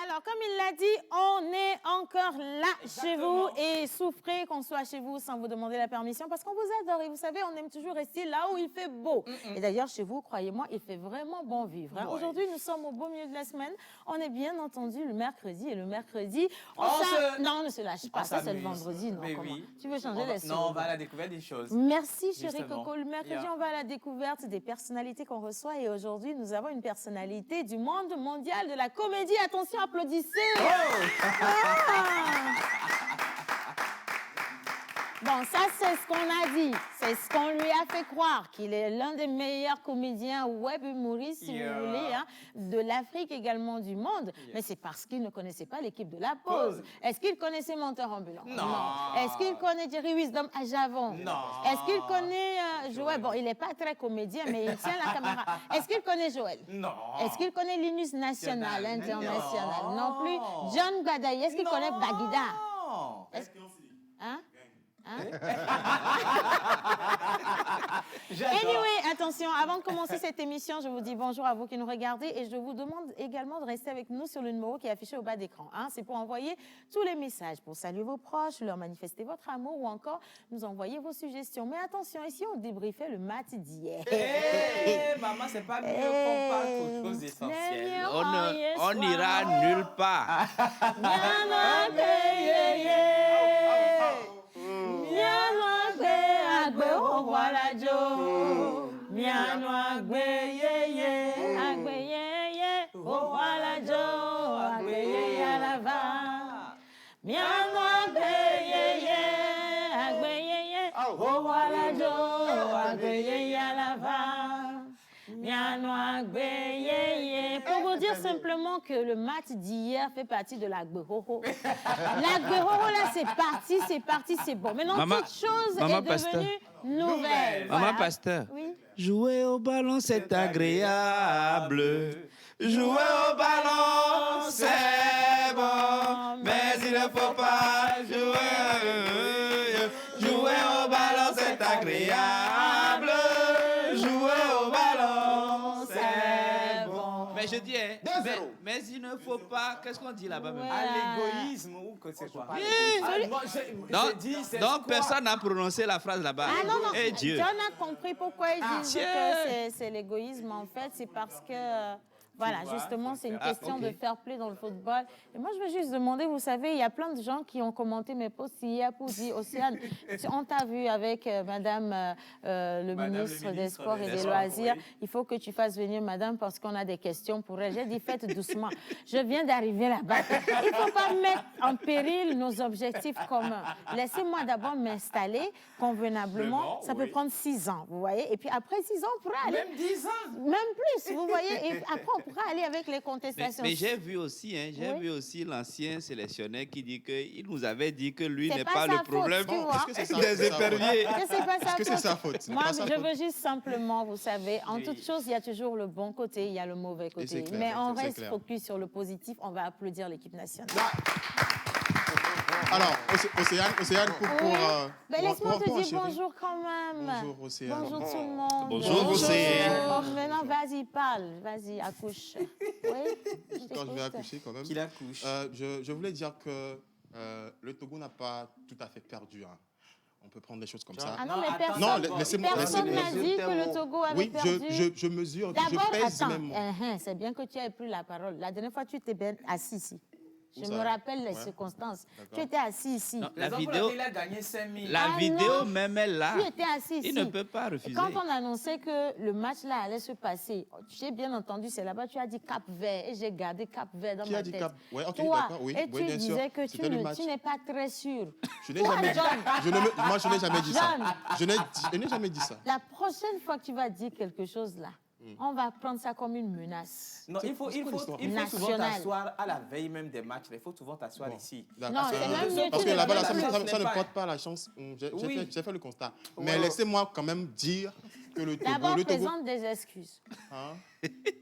Alors, comme il l'a dit, on est encore là chez vous et souffrez qu'on soit chez vous sans vous demander la permission parce qu'on vous adore et vous savez, on aime toujours rester là où il fait beau. Et d'ailleurs, chez vous, croyez-moi, il fait vraiment bon vivre. Hein. Aujourd'hui, nous sommes au beau milieu de la semaine. On est bien entendu le mercredi et le mercredi, non, on ne se lâche pas. Ça, c'est le vendredi. Non, oui. Tu veux changer les Non, on va à la découverte des choses. Merci, chérie Coco. Le mercredi, on va à la découverte des personnalités qu'on reçoit et aujourd'hui, nous avons une personnalité du monde mondial de la comédie. Attention, applaudissez. Oh! Bon, ça, c'est ce qu'on a dit. C'est ce qu'on lui a fait croire, qu'il est l'un des meilleurs comédiens web humoristes, si vous voulez, hein, de l'Afrique également du monde. Mais c'est parce qu'il ne connaissait pas l'équipe de la pause. Est-ce qu'il connaissait Monteur Ambulant? Non. Est-ce qu'il connaît Jerry Wisdom à Javon? Non. Est-ce qu'il connaît Joël? Bon, il n'est pas très comédien, mais il tient la caméra. Est-ce qu'il connaît Joël? Non. Est-ce qu'il connaît Linus National, International? Non plus. John Gadaye, est-ce qu'il connaît Bagida? Non. Hein? Anyway, attention, avant de commencer cette émission, je vous dis bonjour à vous qui nous regardez et je vous demande également de rester avec nous sur le numéro qui est affiché au bas d'écran. Hein? C'est pour envoyer tous les messages, pour saluer vos proches, leur manifester votre amour ou encore nous envoyer vos suggestions. Mais attention, ici, on débriefait le match d'hier. Maman, c'est pas mieux qu'on parle aux choses essentielles. On n'ira nulle part. Pour vous dire simplement que le match d'hier fait partie de l'Agbehoro. L'Agbehoro, là, c'est parti, c'est bon. Maintenant, toute chose est devenue nouvelle. Maman Pasteur, oui? Jouer au ballon, c'est agréable. Jouer au ballon, c'est bon. Mais il ne faut pas jouer. Jouer au ballon, c'est agréable. Jouer au ballon, c'est bon. Mais je dis, hein, mais il ne faut pas. Qu'est-ce qu'on dit là-bas même? À l'égoïsme ou que c'est quoi? Donc personne n'a prononcé la phrase là-bas. Ah non, non, hey, Dieu. John a compris pourquoi ils disent que c'est l'égoïsme. En fait, c'est parce que... Voilà, justement, c'est une question de fair play dans le football. Et moi, je veux juste demander, vous savez, il y a plein de gens qui ont commenté mes posts hier pour dire, Océane, on t'a vu avec Madame le ministre des Sports et des Loisirs. Oui. Il faut que tu fasses venir Madame parce qu'on a des questions pour elle. J'ai dit, faites doucement. Je viens d'arriver là-bas. Il ne faut pas mettre en péril nos objectifs communs. Laissez-moi d'abord m'installer convenablement. Ça peut prendre 6 ans, vous voyez. Et puis après 6 ans, on pourra aller... Même 10 ans. Même plus, vous voyez. Et après, on pourra aller avec les contestations. Mais j'ai vu aussi, hein, vu aussi l'ancien sélectionneur qui dit qu'il nous avait dit que lui n'est pas le problème des éperviers. Est-ce que c'est sa faute? Moi, je veux juste simplement, vous savez, en toute chose, il y a toujours le bon côté, il y a le mauvais côté. Mais on reste focus sur le positif. On va applaudir l'équipe nationale. Alors, Océane, laisse-moi te dire bonjour quand même. Bonjour, Océane. Bonjour tout le monde. Bonjour, Océane. Maintenant, vas-y, parle. Vas-y, accouche. Oui? Quand je vais accoucher, quand même. Qu'il accouche. Je voulais dire que le Togo n'a pas tout à fait perdu. Hein. On peut prendre les choses comme ça. Ah non, mais personne n'a dit que le Togo avait perdu. Oui, je mesure, je pèse même. C'est bien que tu aies pris la parole. La dernière fois, tu t'es bien assis ici. Je me rappelle les circonstances. Tu étais assis ici. Non, La vidéo, il a gagné 5 000. La vidéo même est là. Tu étais assis ici. Il ne peut pas refuser. Quand on annonçait que le match là allait se passer, j'ai bien entendu, c'est là-bas, tu as dit Cap Vert et j'ai gardé Cap Vert dans ma tête. Cap? Ouais, ok, Toi, d'accord, oui, et oui, tu bien sûr. disais que C'était le match. tu n'es pas très sûr. Je n'ai Toi, jamais, John, moi, je n'ai jamais dit ça. John. Je n'ai jamais dit ça. La prochaine fois que tu vas dire quelque chose là, on va prendre ça comme une menace. Non, il faut souvent t'asseoir à la veille même des matchs. Il faut souvent t'asseoir ici. Non, c'est même mieux. Parce tu que là-bas, ne ça viens plus. ne porte pas la chance. Oui. J'ai fait le constat. Mais laissez-moi quand même dire que le Togo... D'abord, présente des excuses. Hein?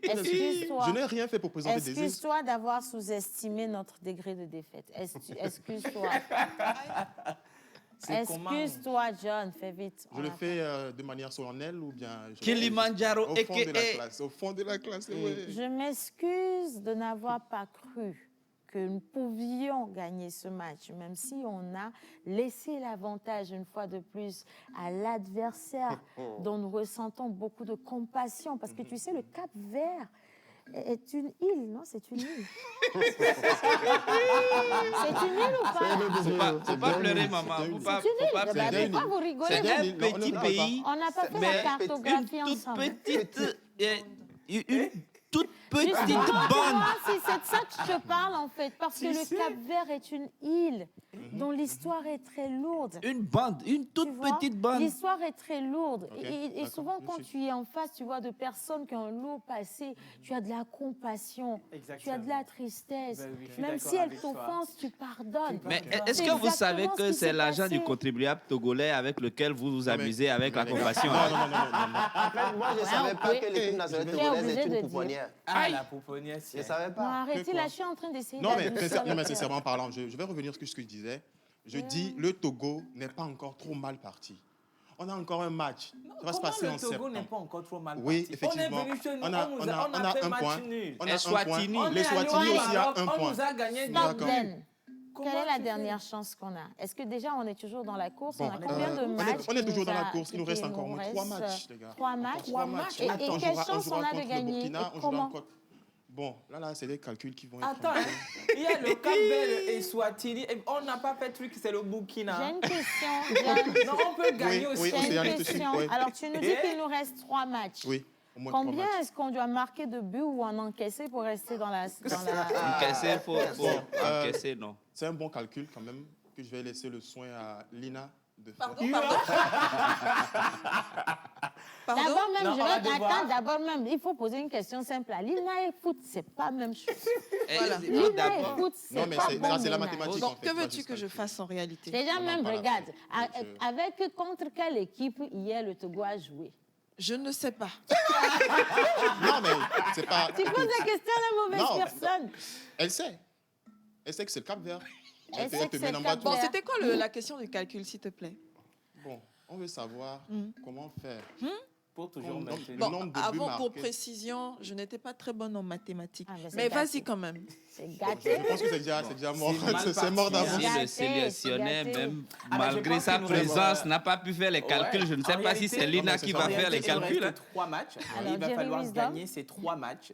Excuse-toi. Je n'ai rien fait pour présenter des excuses. Excuse-toi d'avoir sous-estimé notre degré de défaite. Excuse-toi. Excuse-toi, John, fais vite. Je le fais de manière solennelle ou bien... Kilimanjaro, au fond de la classe. Au fond de la classe, oui. Je m'excuse de n'avoir pas cru que nous pouvions gagner ce match, même si on a laissé l'avantage une fois de plus à l'adversaire dont nous ressentons beaucoup de compassion. Parce que tu sais, le Cap-Vert est une île, non? C'est une île. C'est une île ou pas? Faut pas pleurer, maman. Faut pas pleurer. Pourquoi vous rigolez? C'est un petit pays. On n'a pas fait mais la cartographie une ensemble. Toute petite Justement, tu bande. vois, c'est de ça que je te parle en fait, parce que le Cap-Vert est une île dont l'histoire est très lourde. Une bande, une Tu toute vois, petite bande. l'histoire est très lourde. Ok, Et d'accord, souvent, je quand suis. tu es en face, tu vois, de personnes qui ont un lourd passé, tu as de la compassion, tu as de la tristesse. Ben oui, je suis Même d'accord si elles avec toi. t'offensent, tu pardonnes. Mais C'est est-ce que vous savez exactement que ce qui c'est s'est l'argent passé. du contribuable togolais avec lequel vous vous amusez avec la compassion? Non. En fait, moi, je ne savais pas que l'équipe nationale Tu es togolaise obligé est de une dire. pouponnière. Ah, la pouponnière, Je c'est... ne savais Non, pas. arrêtez, là, je suis en train d'essayer Non, mais d'adoucir. sincèrement parlant, je vais revenir sur ce que je disais. Je dis, le Togo n'est pas encore trop mal parti. On a encore un match. Ça va se passer en le Togo septembre. n'est pas encore trop mal Oui, parti. effectivement. On est venu chez nous, On a fait un match point. nul. On Et a un Swatini. point. On Les est allé au Swatini aussi a Maroc, un On point. nous a gagné Stop, D'accord. Ben. Comment Quelle est la tu dernière chance qu'on a? Est-ce que déjà on est toujours dans la course? Bon, on a combien de matchs? on est qui toujours nous dans la a- course. Il nous qui reste encore au moins 3 reste, matchs, les gars. 3 matchs? Trois matchs. Et Attends, quelle chance on a de contre le gagner? Burkina, Et on jouera comment? contre... Bon, là, c'est des calculs qui vont être... Attends, il y a le Cap-Vert et Swatini. Et on n'a pas fait truc, c'est le J'ai Burkina. une question. John. Non, on peut gagner Oui, aussi. oui, J'ai Océanie, une je te suis, question. oui. Alors, tu nous dis qu'il nous reste 3 matchs. Oui, au moins 3 Combien matchs. est-ce qu'on doit marquer de buts ou en encaisser pour rester dans la... Encaisser, faut encaisser, non. C'est un bon calcul quand même que je vais laisser le soin à Lina de faire. Pardon? D'abord même, Non, je on va vais devoir- attendre. D'abord même, il faut poser une question simple. L'INA et foot, c'est pas la même chose. Voilà. L'INA et D'accord. foot, c'est Non, mais pas c'est bon ça, c'est la ménage. mathématique. Donc, en fait, que pas veux-tu juste que je calcul. fasse en réalité? Déjà On en même, parle regarde, après. avec contre quelle équipe hier le Togo a joué? Je ne sais pas. Non, mais c'est pas. Tu poses la question à la mauvaise Non. personne. Elle sait. Elle sait que c'est le Cap Vert. Elle sait que c'est le en Cap bateau. Bon, Vert. c'était quoi la question du calcul, s'il te plaît? Bon, on veut savoir comment faire. Pour toujours Bon, maintenir. Le Bon, nombre de buts avant, pour marqués. précision, je n'étais pas très bonne en mathématiques. Ah, mais c'est Mais gâté. vas-y quand même. C'est Je gâté. pense que c'est déjà mort. C'est mal C'est mort parti, d'avance. Si Gâté, le sélectionneur, gâté. même Ah, mais je malgré pense sa qu'il nous reste- présence, n'a pas pu faire les calculs, je ne sais En pas si réalité- c'est Lina Non, qui mais va c'est faire les Il nous calculs. reste 3 matchs. Alors, Il va Jerry falloir Wisdom. gagner ces 3 matchs.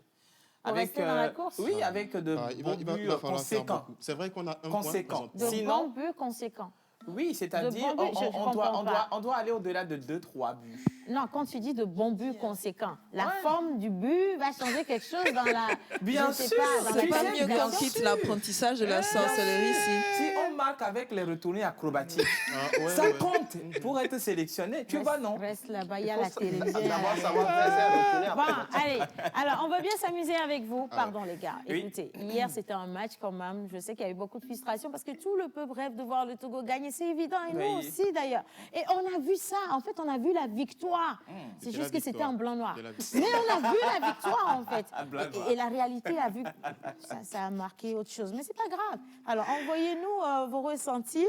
Pour rester dans la course? Oui, avec de Ah, il bons va buts falloir faire conséquents. beaucoup. C'est vrai qu'on a un Conséquent. point. De Sinon- bons buts conséquents. Oui, c'est-à-dire De bons buts, je comprends pas. on doit aller au-delà de 2-3 buts. Non, quand tu dis de bons buts conséquents, la forme du but va changer quelque chose dans la... Bien je sais sûr, pas, dans la C'est pas Bien mieux qualification. qu'on quitte l'apprentissage de la sorcellerie ici. Si on marque avec les retournées acrobatiques, Ah, ouais, ça ouais. compte pour être sélectionné. Tu vois, non? Reste là-bas, il y a la télévision. D'abord, savoir faire ça, retourner après. Bon, allez. Alors, on va bien s'amuser avec vous. Pardon, les gars. Oui. Écoutez, hier, c'était un match quand même. Je sais qu'il y a eu beaucoup de frustration parce que tout le peuple rêve de voir le Togo gagner. C'est évident. Et nous Oui. aussi, d'ailleurs. Et on a vu ça. En fait, on a vu la victoire. C'est C'était juste la que c'était victoire. en blanc-noir. C'était la victoire. Mais on a vu la victoire, en fait. Blanc-noir. Et la réalité a vu... Ça a marqué autre chose. Mais c'est pas grave. Alors, envoyez-nous vos ressentis.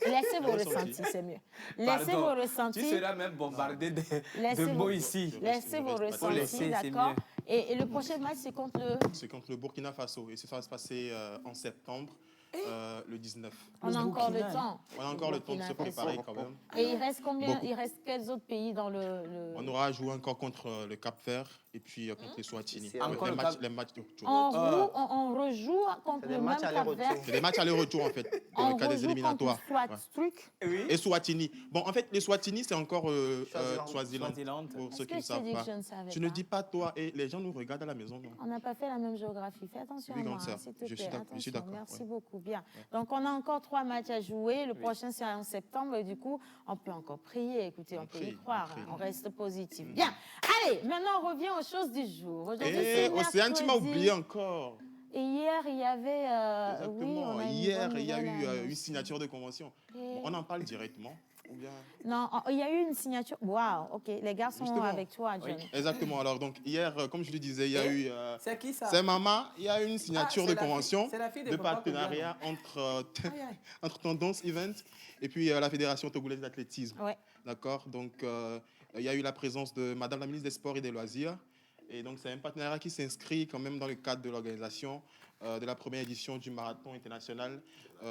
Laissez vos ressentis, c'est mieux. Laissez Pardon. vos Tu ressentis. seras même bombardé de Laissez mots vos- ici. Laissez vos Faut ressentis, laisser, c'est d'accord? mieux. Et le prochain match, c'est contre le... C'est contre le Burkina Faso et ça va se passer en septembre. le 19. On a encore le temps. On a encore le temps de se préparer quand même. Et il reste combien? Beaucoup. Il reste quels autres pays dans le... On aura joué encore contre le Cap-Vert et puis contre les Swatini. C'est encore Les matchs de retour. On rejoue contre C'est des le même matchs aller-retour. Cap-Vert. C'est des matchs aller-retour en fait, dans le cas des éliminatoires. Truc. Oui. Et Swatini. Bon, en fait, les Swatini, c'est encore Swaziland. Swaziland, pour ceux Est-ce qui que ne je t'ai savent dit pas. que je ne savais Tu pas? ne dis pas toi, et les gens nous regardent à la maison, non? On n'a pas fait la même géographie. Fais attention Oui, à moi, grande sœur. s'il te Je suis plaît. d'accord, je suis Attention. d'accord, Merci ouais. beaucoup. Bien. Donc, on a encore 3 matchs à jouer. Le prochain, c'est en septembre. Et du coup, on peut encore prier. Écoutez, on peut y prie, croire. on prie. On reste positif. Bien. Allez, maintenant, on revient aux choses du jour. Aujourd'hui, Et c'est Océane, tu m'as mercredi. oublié encore. Et hier, il y avait... oui, Exactement. on a une Hier, bonne il y a nouvelle à eu une annoncer. signature de convention. Et- Bon, on en parle directement ou bien... Non, il y a eu une signature. Waouh, OK. Les gars sont Justement. avec toi, John. Exactement. Alors, donc, hier, comme je le disais, il y a eu... C'est qui ça? C'est maman, il y a eu une signature Ah, de c'est la convention fille- c'est la fille de de papa partenariat entre, Aïe, aïe. entre Tendance Event et puis la Fédération togolaise d'athlétisme. Ouais. D'accord. Donc, il y a eu la présence de Madame la ministre des Sports et des Loisirs. Et donc, c'est un partenariat qui s'inscrit quand même dans le cadre de l'organisation de la première édition du marathon international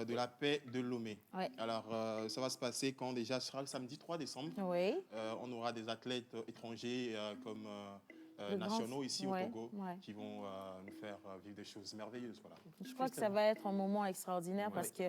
de la paix de Lomé. Ouais. Alors, ça va se passer quand déjà ce sera le samedi 3 décembre. Oui. On aura des athlètes étrangers comme De nationaux grands- ici ouais, au Togo ouais. qui vont nous faire vivre des choses merveilleuses. Voilà. Je crois que ça va être un moment extraordinaire parce que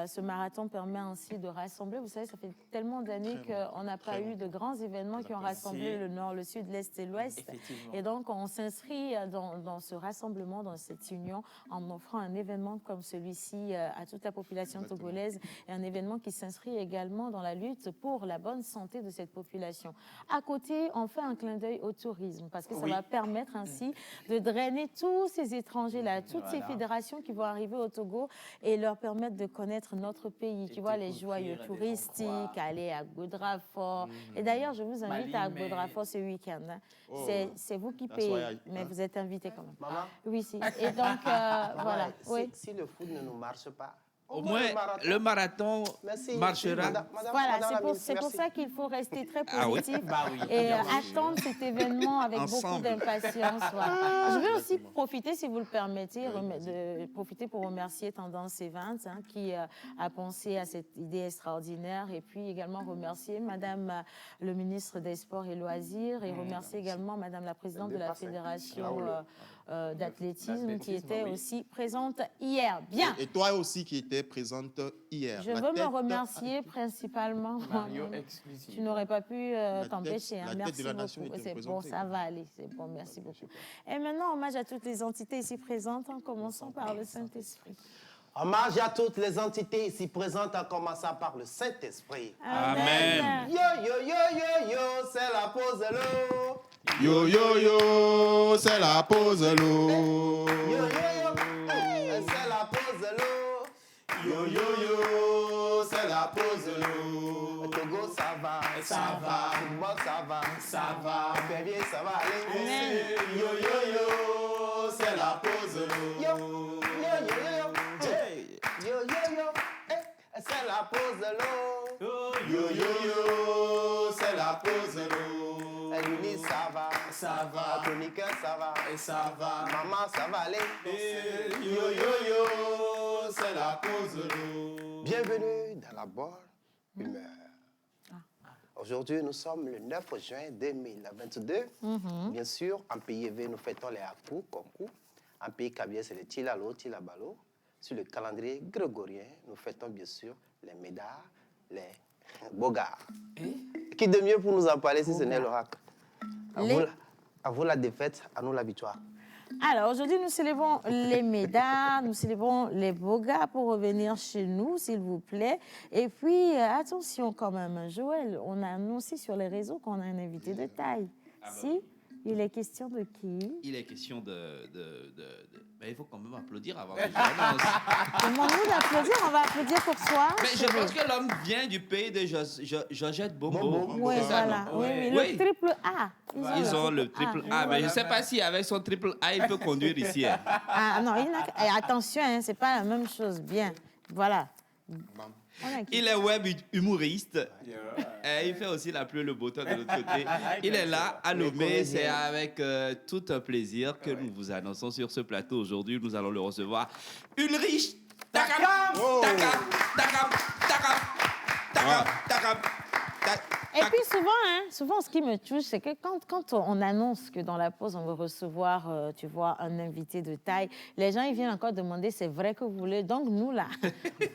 ce marathon permet ainsi de rassembler. Vous savez, ça fait tellement d'années Très qu'on n'a pas Très eu de grands événements qui ont rassemblé Si. le nord, le sud, l'est et l'ouest. Effectivement. Et donc, on s'inscrit dans ce rassemblement, dans cette union, en offrant un événement comme celui-ci à toute la population Exactement. togolaise et un événement qui s'inscrit également dans la lutte pour la bonne santé de cette population. À côté, on fait un clin d'œil au tourisme parce que ça Oui. va permettre ainsi de drainer tous ces étrangers-là, toutes ces Voilà. fédérations qui vont arriver au Togo et leur permettre de connaître notre pays. Tu vois, les joyeux découvrir, touristiques, des aller à Goudrafort. Et d'ailleurs, je vous invite à Malimé. Goudrafort ce week-end. Hein. Oh. C'est vous qui That's payez, why mais hein. vous êtes invités quand même. Maman, Oui, si. Et donc, maman, voilà. Oui. si le foot ne nous marche pas, Au moins, le marathon Merci. marchera. Madame Voilà, la ministre, c'est pour merci. ça qu'il faut rester très Ah oui. positif Bah oui. et attendre cet événement avec beaucoup Ensemble. d'impatience. Voilà. Je vais aussi Exactement. profiter, si vous le permettez, Oui, de profiter pour remercier Tendance Events qui a pensé à cette idée extraordinaire et puis également remercier Madame le ministre des Sports et Loisirs et remercier également Madame la présidente de la dépasse, hein. Fédération d'athlétisme qui D'athlétisme, était oui. aussi présente hier. Bien. Et toi aussi qui étais présente hier. Je La veux me tête- remercier principalement. Mario exclusif. Tu n'aurais pas pu t'empêcher. la Hein. tête Merci de la nation beaucoup. était C'est bon, représentée, ça quoi. va aller. C'est bon, merci beaucoup. Et maintenant, hommage à toutes les entités ici présentes, en commençant par le Saint-Esprit. Hommage à toutes les entités ici présentes, en commençant par le Saint-Esprit. Amen. Yo, yo, yo, yo, yo, c'est la pause de l'eau. Yo, yo, yo, c'est la pause de l'eau. Yo, yo, yo, c'est la pause de l'eau. Yo, yo, yo, c'est la pause de l'eau. Au Togo, ça va. Ça va. Football, ça va. Ça va. Bien, ça va aller. Amen. Yo, yo, yo, c'est la pause de Yo, l'eau. yo, yo, yo, yo. Yo, yo, yo, c'est la pause de l'eau. Yo, yo, yo, c'est la pause de l'eau. Eunice, ça va. Ça va. Chroniqueur, ça va. Et ça va. Maman, ça va aller. Yo, yo, yo, c'est la pause de l'eau. Bienvenue dans la bonne humeur. Aujourd'hui, nous sommes le 9 juin 2022. Bien sûr, en pays élevé, nous fêtons les Hakou, Konkou. En pays Kabia, c'est le Tilalo, Tilabalo. Sur le calendrier grégorien, nous fêtons bien sûr les Médas, les Bogards. Qui de mieux pour nous en parler si ce n'est l'oracle? À vous la défaite, à nous la victoire. Alors, aujourd'hui, nous célébrons les Médas, nous célébrons les Bogas pour revenir chez nous, s'il vous plaît. Et puis, attention quand même, Joël, on a annoncé sur les réseaux qu'on a un invité de taille. Si, il est question de qui? Il est question Mais il faut quand même applaudir avant que je l'annonce. Demande-nous d'applaudir, on va applaudir pour soi. Mais je pense que l'homme vient du pays de Georgette Bombo. Oui, C'est ça, voilà. non? Oui, Oui. le triple A. Ils ont le triple A, mais je ne sais pas si avec son triple A, il peut conduire ici. Hein. Ah non, attention, hein, c'est pas la même chose. Bien, voilà. On a qui? Il est web humoriste. Et il fait aussi la pluie et le beau temps de l'autre côté. Il est là à Lomé. C'est avec tout un plaisir que nous vous annonçons sur ce plateau aujourd'hui. Nous allons le recevoir. Ulrich Et puis souvent, ce qui me touche, c'est que quand on annonce que dans la pause, on va recevoir, tu vois, un invité de taille, les gens, ils viennent encore demander, c'est vrai que vous voulez. Donc, nous, là,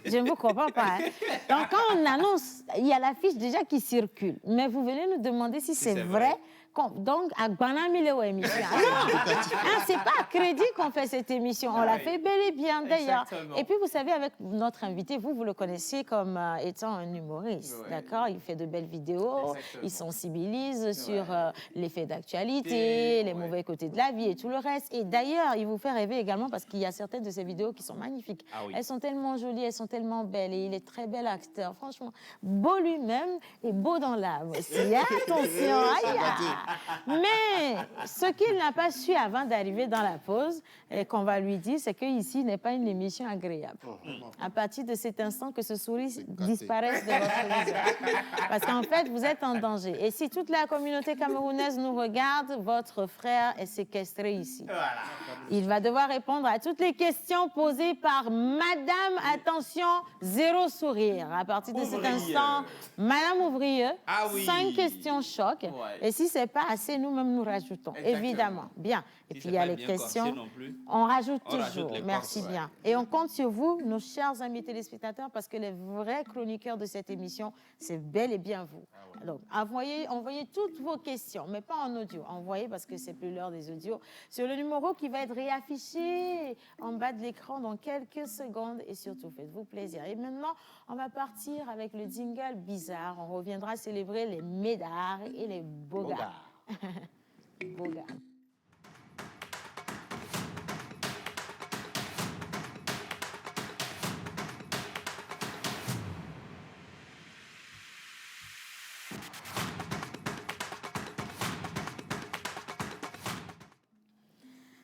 je ne vous comprends pas. Hein. Donc, quand on annonce, il y a l'affiche déjà qui circule. Mais vous venez nous demander si c'est vrai. Donc, à Gbanamile émission. Non, c'est pas à crédit qu'on fait cette émission. On l'a fait bel et bien, d'ailleurs. Et puis, vous savez, avec notre invité, vous le connaissez comme étant un humoriste, d'accord? Il fait de belles vidéos, il sensibilise sur les faits d'actualité, les mauvais côtés de la vie et tout le reste. Et d'ailleurs, il vous fait rêver également parce qu'il y a certaines de ses vidéos qui sont magnifiques. Elles sont tellement jolies, elles sont tellement belles et il est très bel acteur. Franchement, beau lui-même et beau dans l'âme aussi. Attention, aïe. Mais ce qu'il n'a pas su avant d'arriver dans la pause, et qu'on va lui dire, c'est qu'ici n'est pas une émission agréable. À partir de cet instant, que ce sourire disparaisse de votre visage. Parce qu'en fait, vous êtes en danger. Et si toute la communauté camerounaise nous regarde, votre frère est séquestré ici. Il va devoir répondre à toutes les questions posées par Madame, attention, zéro sourire. À partir de cet instant, Madame Ouvrier, 5 questions choc. Et si ce n'est pas assez, nous-mêmes nous rajoutons. Évidemment. Bien. Et puis il y a les questions. On rajoute toujours. Merci bien. Et on compte sur vous, nos chers amis téléspectateurs, parce que les vrais chroniqueurs de cette émission, c'est bel et bien vous. Donc, envoyez toutes vos questions, mais pas en audio. Envoyez, parce que c'est plus l'heure des audios, sur le numéro qui va être réaffiché en bas de l'écran dans quelques secondes. Et surtout, faites-vous plaisir. Et maintenant, on va partir avec le jingle bizarre. On reviendra célébrer les médards et les bogards. Bogards.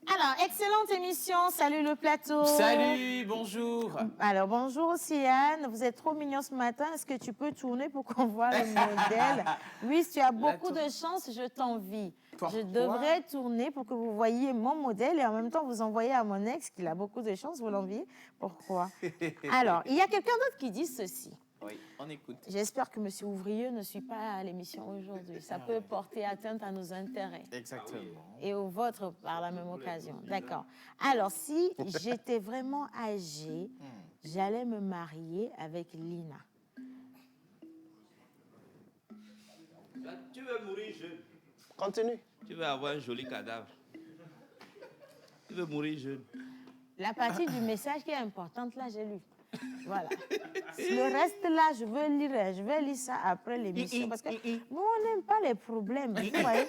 Alors, excellente émission. Salut le plateau. Salut, bonjour. Alors, bonjour aussi, Anne. Vous êtes trop mignon ce matin. Est-ce que tu peux tourner pour qu'on voit le modèle? Oui, tu as beaucoup de chance, je t'envie. Je devrais tourner pour que vous voyiez mon modèle et en même temps vous envoyer à mon ex, qui a beaucoup de chance, vous l'enviez. Pourquoi? Alors, il y a quelqu'un d'autre qui dit ceci. Oui, on écoute. J'espère que M. Ouvrier ne suit pas à l'émission aujourd'hui. Ça peut porter atteinte à nos intérêts. Exactement. Et aux vôtres par la même occasion. D'accord. Alors, si j'étais vraiment âgée, j'allais me marier avec Lina. Tu veux mourir jeune. Continue. Tu veux avoir un joli cadavre. Tu veux mourir jeune. La partie du message qui est importante, là, j'ai lu. Voilà. Le reste, là, je vais lire ça après l'émission. Parce que nous, on n'aime pas les problèmes. Vous voyez?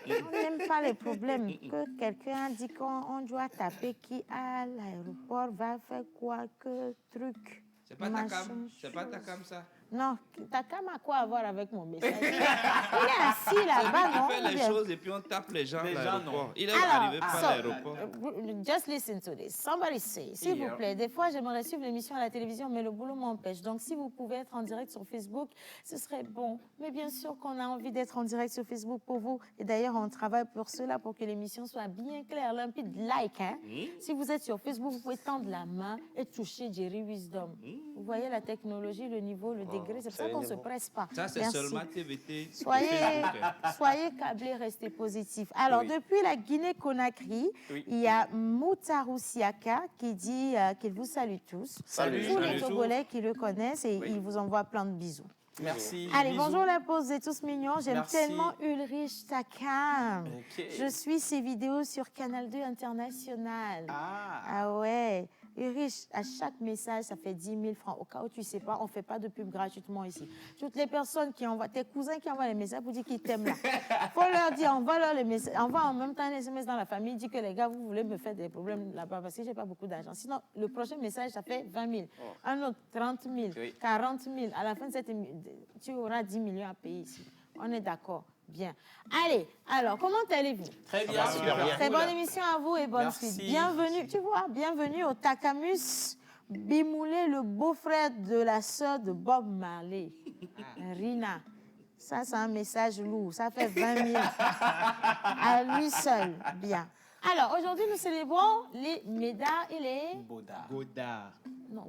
On n'aime pas les problèmes. Que quelqu'un dit qu'on doit taper qui à l'aéroport va faire quoi, que truc. C'est pas ta cam. C'est pas ta cam, ça. Non, ta cam a quoi à voir avec mon message? Il est assis là-bas, non? On fait les choses et puis on tape les gens à l'aéroport. Il est Alors, arrivé par l'aéroport. Just listen to this. Somebody say, s'il vous plaît, des fois j'aimerais suivre l'émission à la télévision, mais le boulot m'empêche. Donc si vous pouvez être en direct sur Facebook, ce serait bon. Mais bien sûr qu'on a envie d'être en direct sur Facebook pour vous. Et d'ailleurs, on travaille pour cela, pour que l'émission soit bien claire, limpide. Like, hein? Si vous êtes sur Facebook, vous pouvez tendre la main et toucher Jerry Wisdom. Vous voyez la technologie, le niveau, le degré. C'est pour ça qu'on ne se presse pas. Ça, c'est seulement TVT. Soyez câblés, restez positifs. Alors, depuis la Guinée-Conakry, il y a Moutaru Siaka qui dit qu'il vous salue tous. Salut. Tous les Togolais qui le connaissent et il vous envoie plein de bisous. Merci. Allez, bisous. bonjour la pause, vous êtes tous mignons. J'aime Merci. tellement Ulrich Takam. Ok. Je suis ses vidéos sur Canal 2 International. Ah ouais. Ulrich, à chaque message, ça fait 10 000 francs. Au cas où tu ne sais pas, on ne fait pas de pub gratuitement ici. Toutes les personnes qui envoient, tes cousins qui envoient les messages pour dire qu'ils t'aiment là. Il faut leur dire, envoie leur les messages. Envoie en même temps un SMS dans la famille, dit que les gars, vous voulez me faire des problèmes là-bas parce que je n'ai pas beaucoup d'argent. Sinon, le prochain message, ça fait 20 000. Un autre, 30 000, 40 000. À la fin de cette émission, tu auras 10 millions à payer ici. On est d'accord. Bien. Allez, alors, comment allez-vous? Très bien. Très bonne émission à vous et bonne Merci. suite. Bienvenue, tu vois, bienvenue au Takamus Bimoulé, le beau-frère de la sœur de Bob Marley, Rina. Ça, c'est un message lourd. Ça fait 20 000 à lui seul. Bien. Alors, aujourd'hui, nous célébrons les Médard et les... Baudard. Godard. Non,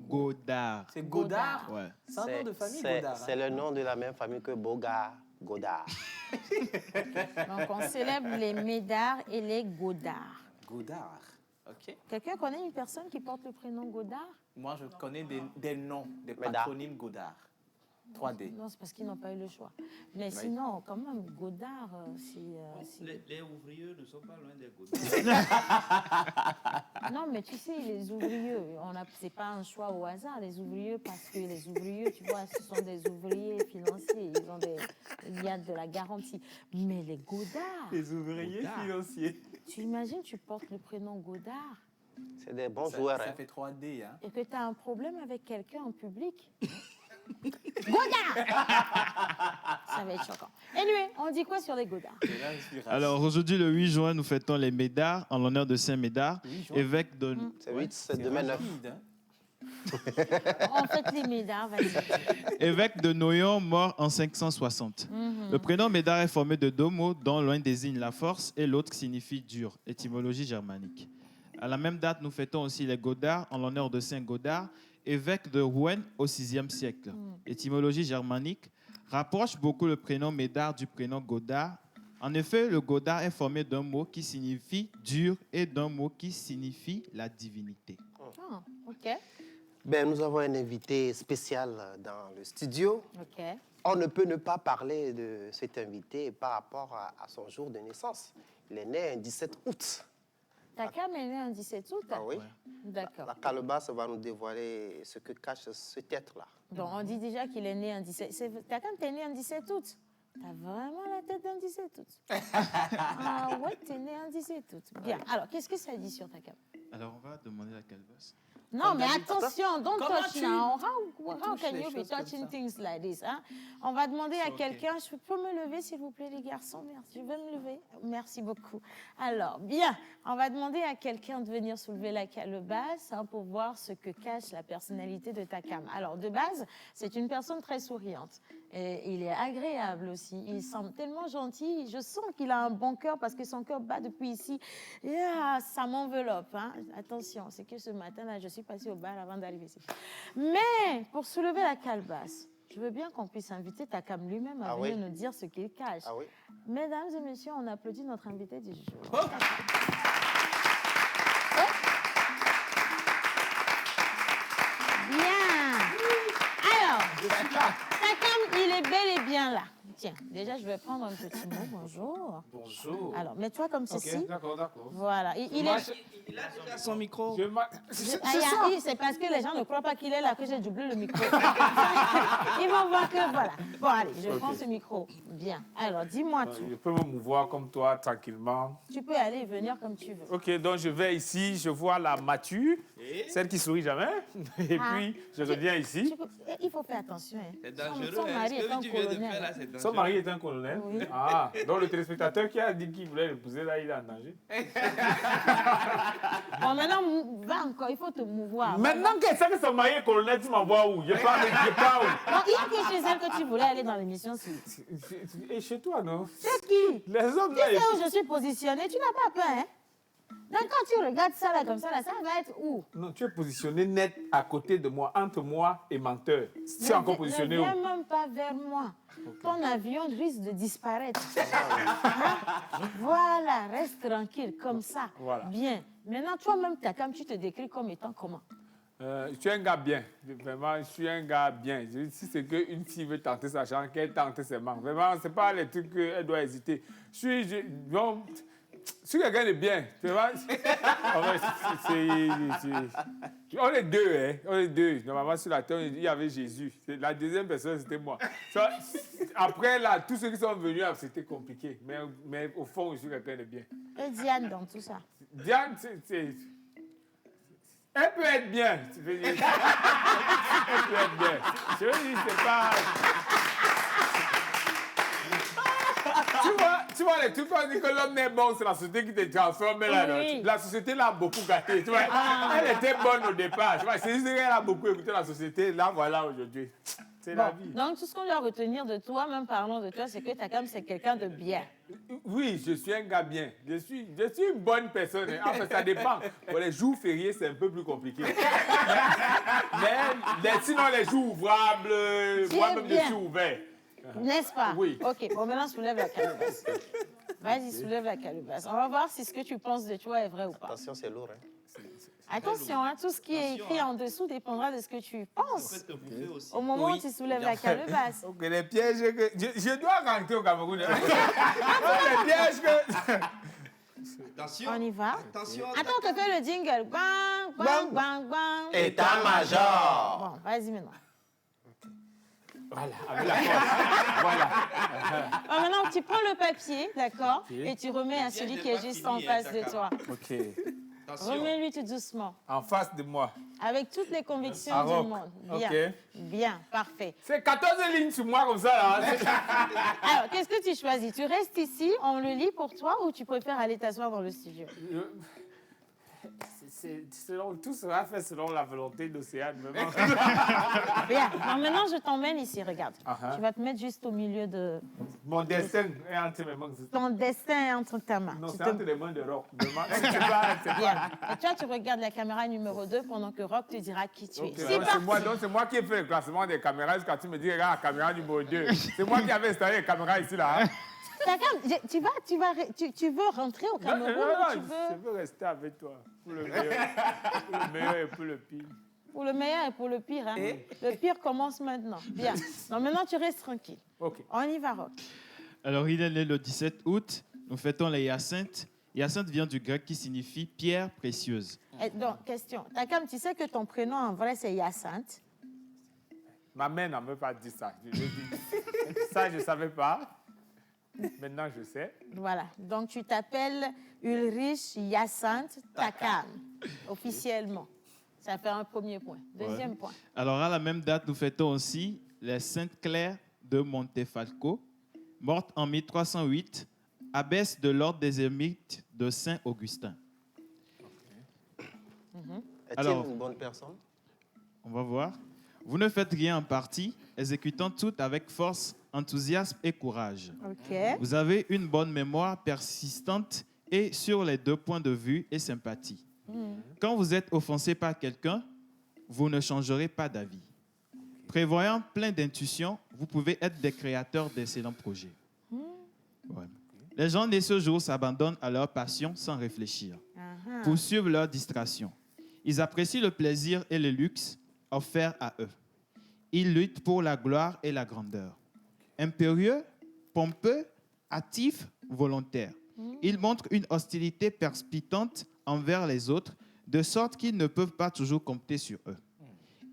Godard. C'est Godard. Ouais. C'est un nom de famille, Godard. C'est le nom de la même famille que Bogart, Godard. Donc, on célèbre les Médard et les Godard. Godard. OK. Quelqu'un connaît une personne qui porte le prénom Godard? Moi, je connais des noms, des Médard. patronymes Godard. 3D. Non, c'est parce qu'ils n'ont pas eu le choix. Mais sinon, quand même, Godard, c'est... Les ouvriers ne sont pas loin des Godards. Non, mais tu sais, les ouvriers, c'est pas un choix au hasard, les ouvriers, parce que les ouvriers, tu vois, ce sont des ouvriers financiers, il y a de la garantie. Mais les Godards, Les ouvriers financiers. tu imagines, tu portes le prénom Godard C'est des bons Ça, joueurs. ça hein. fait 3D, hein. et que tu as un problème avec quelqu'un en public. Godard. Ça va être choquant. Anyway, on dit quoi sur les Godards? C'est l'inspiration. Alors aujourd'hui, le 8 juin, nous fêtons les Médards en l'honneur de Saint Médard, 8 juin. évêque de... C'est 8, c'est demain 9. rapide, hein. En fait, les Médards, vas-y. Évêque de Noyon, mort en 560. Le prénom Médard est formé de deux mots dont l'un désigne la force et l'autre signifie dur, étymologie germanique. À la même date, nous fêtons aussi les Godards en l'honneur de Saint Godard, évêque de Rouen au VIe siècle. Étymologie germanique rapproche beaucoup le prénom Médard du prénom Godard. En effet, le Godard est formé d'un mot qui signifie dur et d'un mot qui signifie la divinité. Ah, OK. Ben, nous avons un invité spécial dans le studio. OK. On ne peut ne pas parler de cet invité par rapport à son jour de naissance. Il est né un 17 août. Takam est né un 17 août. Ah oui. D'accord. La calebasse va nous dévoiler ce que cache cet être-là. Donc, on dit déjà qu'il est né un 17 août. Takam, t'es né un 17 août. T'as vraiment la tête d'un 17 août. Ah ouais, t'es né un 17 août. Bien. Alors, qu'est-ce que ça dit sur Takam? Alors, on va demander la calebasse. Non, mais attention, don't Comment touch tu now. How touches can les you be choses comme touching ça? things like this? Hein? On va demander à ok. quelqu'un, je peux me lever s'il vous plaît les garçons, merci. Je vais me lever, merci beaucoup. Alors, bien, on va demander à quelqu'un de venir soulever la calebasse pour voir ce que cache la personnalité de Takam. Alors, de base, c'est une personne très souriante. Et il est agréable aussi, il semble tellement gentil. Je sens qu'il a un bon cœur parce que son cœur bat depuis ici. Et, ça m'enveloppe. Hein? Attention, c'est que ce matin-là, je suis passée au bar avant d'arriver ici. Mais pour soulever la calebasse, je veux bien qu'on puisse inviter Takam lui-même à venir nous dire ce qu'il cache. Ah oui. Mesdames et messieurs, on applaudit notre invité du jour. Bien. Alors, Takam, il est bel et bien là. Tiens, déjà, je vais prendre un petit mot. Bonjour. Bonjour. Alors, mets-toi comme ceci. Ok, d'accord. Voilà. Il Moi, est... Il a déjà son micro. C'est parce que les gens ne croient pas qu'il est là que j'ai doublé le micro. Ils vont voir que, voilà. Bon, allez, je prends ce micro. Bien. Alors, dis-moi tout. Je peux me mouvoir comme toi, tranquillement. Tu peux aller et venir comme tu veux. Ok, donc je vais ici, je vois la Mathieu, celle qui sourit jamais. Et puis, je reviens ici. Il faut faire attention. Hein. C'est dangereux. Son mari Ce est un que tu viens de colonel. faire là, c'est Son dangereux. mari est un colonel. Oui. Ah, donc le téléspectateur qui a dit qu'il voulait l'épouser, là, il est en danger. Bon, maintenant, va encore, il faut te mouvoir. Maintenant qu'elle sait que son mari est colonel, tu m'envoies où? Je pas où. Non, il y a que chez elle que tu voulais aller dans l'émission. Et chez toi, non? C'est qui? Les hommes, Tu là, sais où je suis positionnée, tu n'as pas peur, hein? Donc, quand tu regardes ça, là, comme ça va être où? non, tu es positionné net à côté de moi, entre moi et menteur. Tu es encore positionné Ne où? viens même pas vers moi. Ton avion risque de disparaître. Hein? Voilà, reste tranquille, comme ça. Voilà. Bien. Maintenant, toi-même, Takam, tu te décris comme étant comment? Je suis un gars bien. Vraiment, je suis un gars bien. Si c'est qu'une fille veut tenter sa chance, qu'elle tente ses manques. Vraiment, ce n'est pas les trucs qu'elle doit hésiter. Je suis quelqu'un de bien. Tu vois? On est deux, hein? On est deux. Normalement, sur la terre, il y avait Jésus. La deuxième personne, c'était moi. Après, là, tous ceux qui sont venus, c'était compliqué. Mais au fond, je suis quelqu'un de bien. Et Diane dans tout ça? Diane, elle peut être bien. Elle peut être bien. Je veux dire, c'est pas... Tu vois, les trucs qu'on dit que l'homme est bon, c'est la société qui te transforme. Là, Oui. la société l'a beaucoup gâté. Tu vois. Elle était bonne au départ. Tu vois, c'est juste qu'elle a beaucoup écouté la société. Là, voilà, aujourd'hui. C'est Bon, la vie. donc, tout ce qu'on doit retenir de toi, même parlant de toi, c'est que Takam, c'est quelqu'un de bien. Oui, je suis un gars bien. Je suis une bonne personne. Hein. Enfin, ça dépend. Pour les jours fériés, c'est un peu plus compliqué. mais sinon, les jours ouvrables, moi-même, je suis ouvert. N'est-ce pas? Oui. OK, bon, maintenant, soulève la calebasse. Vas-y, soulève la calebasse. On va voir si ce que tu penses de toi est vrai ou pas. Attention, c'est lourd. Hein. Attention, hein, tout ce qui est écrit en dessous dépendra de ce que tu penses. Aussi. Au moment où tu soulèves la calebasse. Ok, les pièges que... Je dois rentrer au Cameroun. Les pièges que... Attention. On y va. Attention. Attends, on te fait le jingle. Bang, bang, bang, bang. État-major. Bon, vas-y maintenant. Voilà, avec la force. Voilà. Alors maintenant, tu prends le papier, d'accord, et tu remets à celui qui est juste en face de toi. Ok. Attention. Remets-lui tout doucement, En face de moi. avec toutes les convictions Baroque. du monde. Bien, Ok. bien, parfait. C'est 14 lignes sur moi comme ça, là. Alors, qu'est-ce que tu choisis? Tu restes ici, on le lit pour toi, ou tu préfères aller t'asseoir dans le studio? Tout sera fait selon la volonté d'Océane. Bien. Alors maintenant, je t'emmène ici, regarde. Uh-huh. Tu vas te mettre juste au milieu de... Mon destin est entre mes mains. Ton destin est entre ta main. Non, Tu c'est te- entre les mains de Rock. C'est pas... Bien. Et toi, tu regardes la caméra numéro 2 pendant que Rock te dira qui tu es. Ok, C'est donc parti. c'est moi qui ai fait le classement des caméras jusqu'à tu me dis, regarde la caméra numéro 2. C'est moi qui avais installé les caméras ici, là. Hein. Takam, tu veux rentrer au Cameroun ou tu je veux... veux rester avec toi. Pour le meilleur, pour le meilleur et pour le pire. Pour le meilleur et pour le pire. Hein. Le pire commence maintenant. Bien. Donc maintenant, tu restes tranquille. Ok. On y va, Rock. Alors, il est né le 17 août. Nous fêtons les Hyacinthes. Hyacinthe vient du grec qui signifie pierre précieuse. Et donc, question. Takam, tu sais que ton prénom en vrai, c'est Hyacinthe. Ma mère n'a même pas dit ça. Ça, je ne savais pas. Maintenant, je sais. Voilà. Donc, tu t'appelles Ulrich Hyacinthe Takam, officiellement. Ça fait un premier point. Deuxième point. Alors, à la même date, nous fêtons aussi les Sainte Claire de Montefalco, morte en 1308, abbesse de l'ordre des Ermites de Saint-Augustin. Est-il Alors- une bonne personne? On va voir. Vous ne faites rien en partie, exécutant tout avec force, enthousiasme et courage. OK. Vous avez une bonne mémoire persistante et sur les deux points de vue et sympathie. Quand vous êtes offensé par quelqu'un, vous ne changerez pas d'avis. Prévoyant plein d'intuitions, vous pouvez être des créateurs d'excellents projets. Ouais. Les gens de ce jour s'abandonnent à leur passion sans réfléchir, poursuivent leur distraction. Ils apprécient le plaisir et le luxe offerts à eux. Ils luttent pour la gloire et la grandeur. Impérieux, pompeux, actifs, volontaires. Ils montrent une hostilité perspicante envers les autres, de sorte qu'ils ne peuvent pas toujours compter sur eux.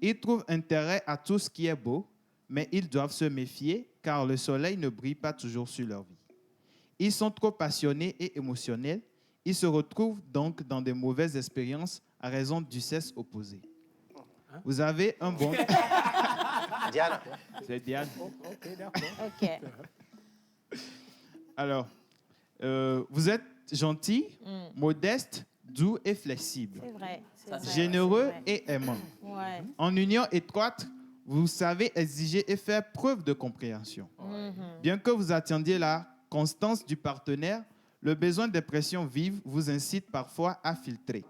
Ils trouvent intérêt à tout ce qui est beau, mais ils doivent se méfier car le soleil ne brille pas toujours sur leur vie. Ils sont trop passionnés et émotionnels. Ils se retrouvent donc dans de mauvaises expériences à raison du sexe opposé. Vous avez un bon... Diana. C'est Diane. OK. Alors, vous êtes gentil, modeste, doux et flexible, C'est vrai. c'est vrai, généreux c'est et aimant. vrai. Ouais. En union étroite, vous savez exiger et faire preuve de compréhension. Bien que vous attendiez la constance du partenaire, le besoin d'expression vive vous incite parfois à filtrer.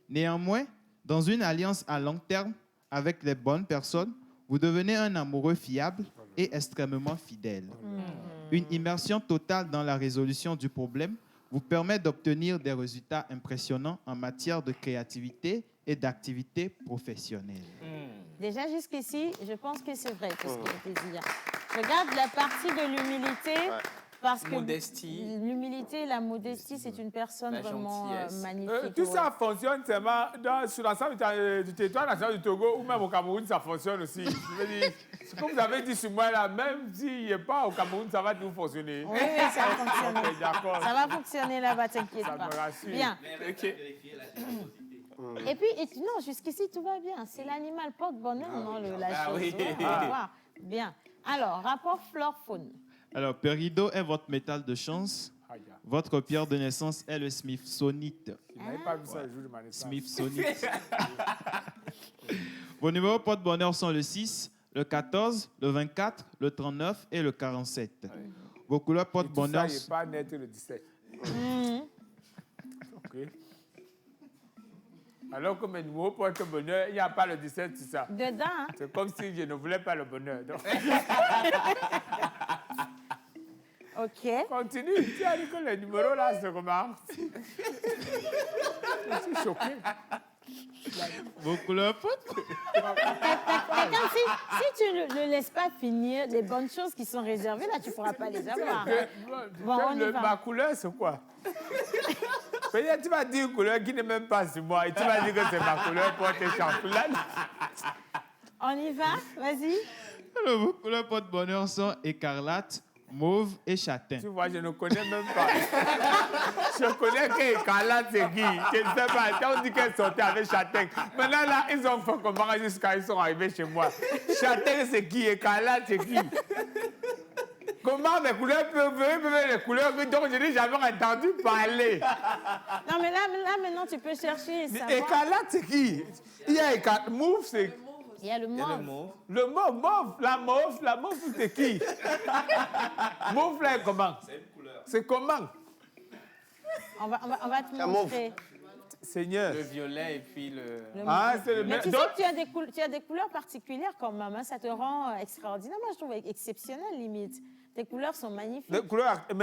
Néanmoins, dans une alliance à long terme avec les bonnes personnes, vous devenez un amoureux fiable et extrêmement fidèle. Une immersion totale dans la résolution du problème vous permet d'obtenir des résultats impressionnants en matière de créativité et d'activité professionnelle. Déjà, jusqu'ici, je pense que c'est vrai tout ce qui a été dit. Je regarde la partie de l'humilité. Parce que Modestie. l'humilité et la modestie, c'est une personne La vraiment gentillesse. magnifique. Tout ouais. ça fonctionne seulement sur l'ensemble du territoire national du Togo ou même au Cameroun, ça fonctionne aussi. Je veux dire, ce que vous avez dit sur moi là, même s'il n'y est pas au Cameroun, ça va toujours fonctionner. Oui, ça va fonctionner. Ok, d'accord. Ça va fonctionner là-bas, t'inquiète Ça pas. me rassure. Bien. Ok. Et puis, non, jusqu'ici, tout va bien. C'est l'animal porte-bonheur, non, la Ah chose. oui. Ouais, on va voir. Bien. Alors, rapport flore-faune. Alors, Perido est votre métal de chance. Aïe, Votre pierre de naissance est le Smithsonite. je n'avais pas vu ça le jour de ma naissance. Smithsonite. Vos numéros porte-bonheur sont le 6, le 14, le 24, le 39 et le 47. Vos couleurs Et portent tout ça, bonheur. il n'est pas naître le 17. OK. Alors que mes numéros portent bonheur, il n'y a pas le 17, c'est ça. Dedans, hein? C'est comme si je ne voulais pas le bonheur. Donc, OK. continue. Tu as dit que les numéros là, c'est comment? Je suis choqué. Vos couleurs portent. Mais comme si tu ne laisses pas finir les bonnes choses qui sont réservées, là, tu ne pourras pas les avoir. Bon, on y va. Ma couleur, c'est quoi? Peut-être tu vas dire une couleur qui n'est même pas sur moi et tu vas dire que c'est ma couleur pour tes champoules. On y va? Vas-y. Alors, vos couleurs portent bonheur sont écarlate, mauve et châtain. Tu vois, je ne connais même pas. Je connais qu'Écarlate, c'est qui? Je ne sais pas. Quand on dit qu'elle sortait avec Châtain. Maintenant, là, ils ont fait comment jusqu'à ils sont arrivés chez moi. Châtain, c'est qui? Écarlate, c'est qui? Comment mes couleurs peuvent les couleurs dont je n'ai jamais entendu parler? Non, mais là, maintenant, tu peux chercher et savoir. Écarlate, c'est qui? Il y a écarlate. Mauve, c'est... Il y a le Il y a le mauve. mot. Le mauve, la mauve, c'est qui? Mauve, là, comment? C'est une couleur. C'est comment? On va te La montrer. Seigneur. Le violet et puis le... Ah, c'est le Mais même. tu sais que tu as des couleurs particulières quand même, hein, ça te rend extraordinaire. Moi, je trouve exceptionnel, limite. Tes couleurs sont magnifiques. Mes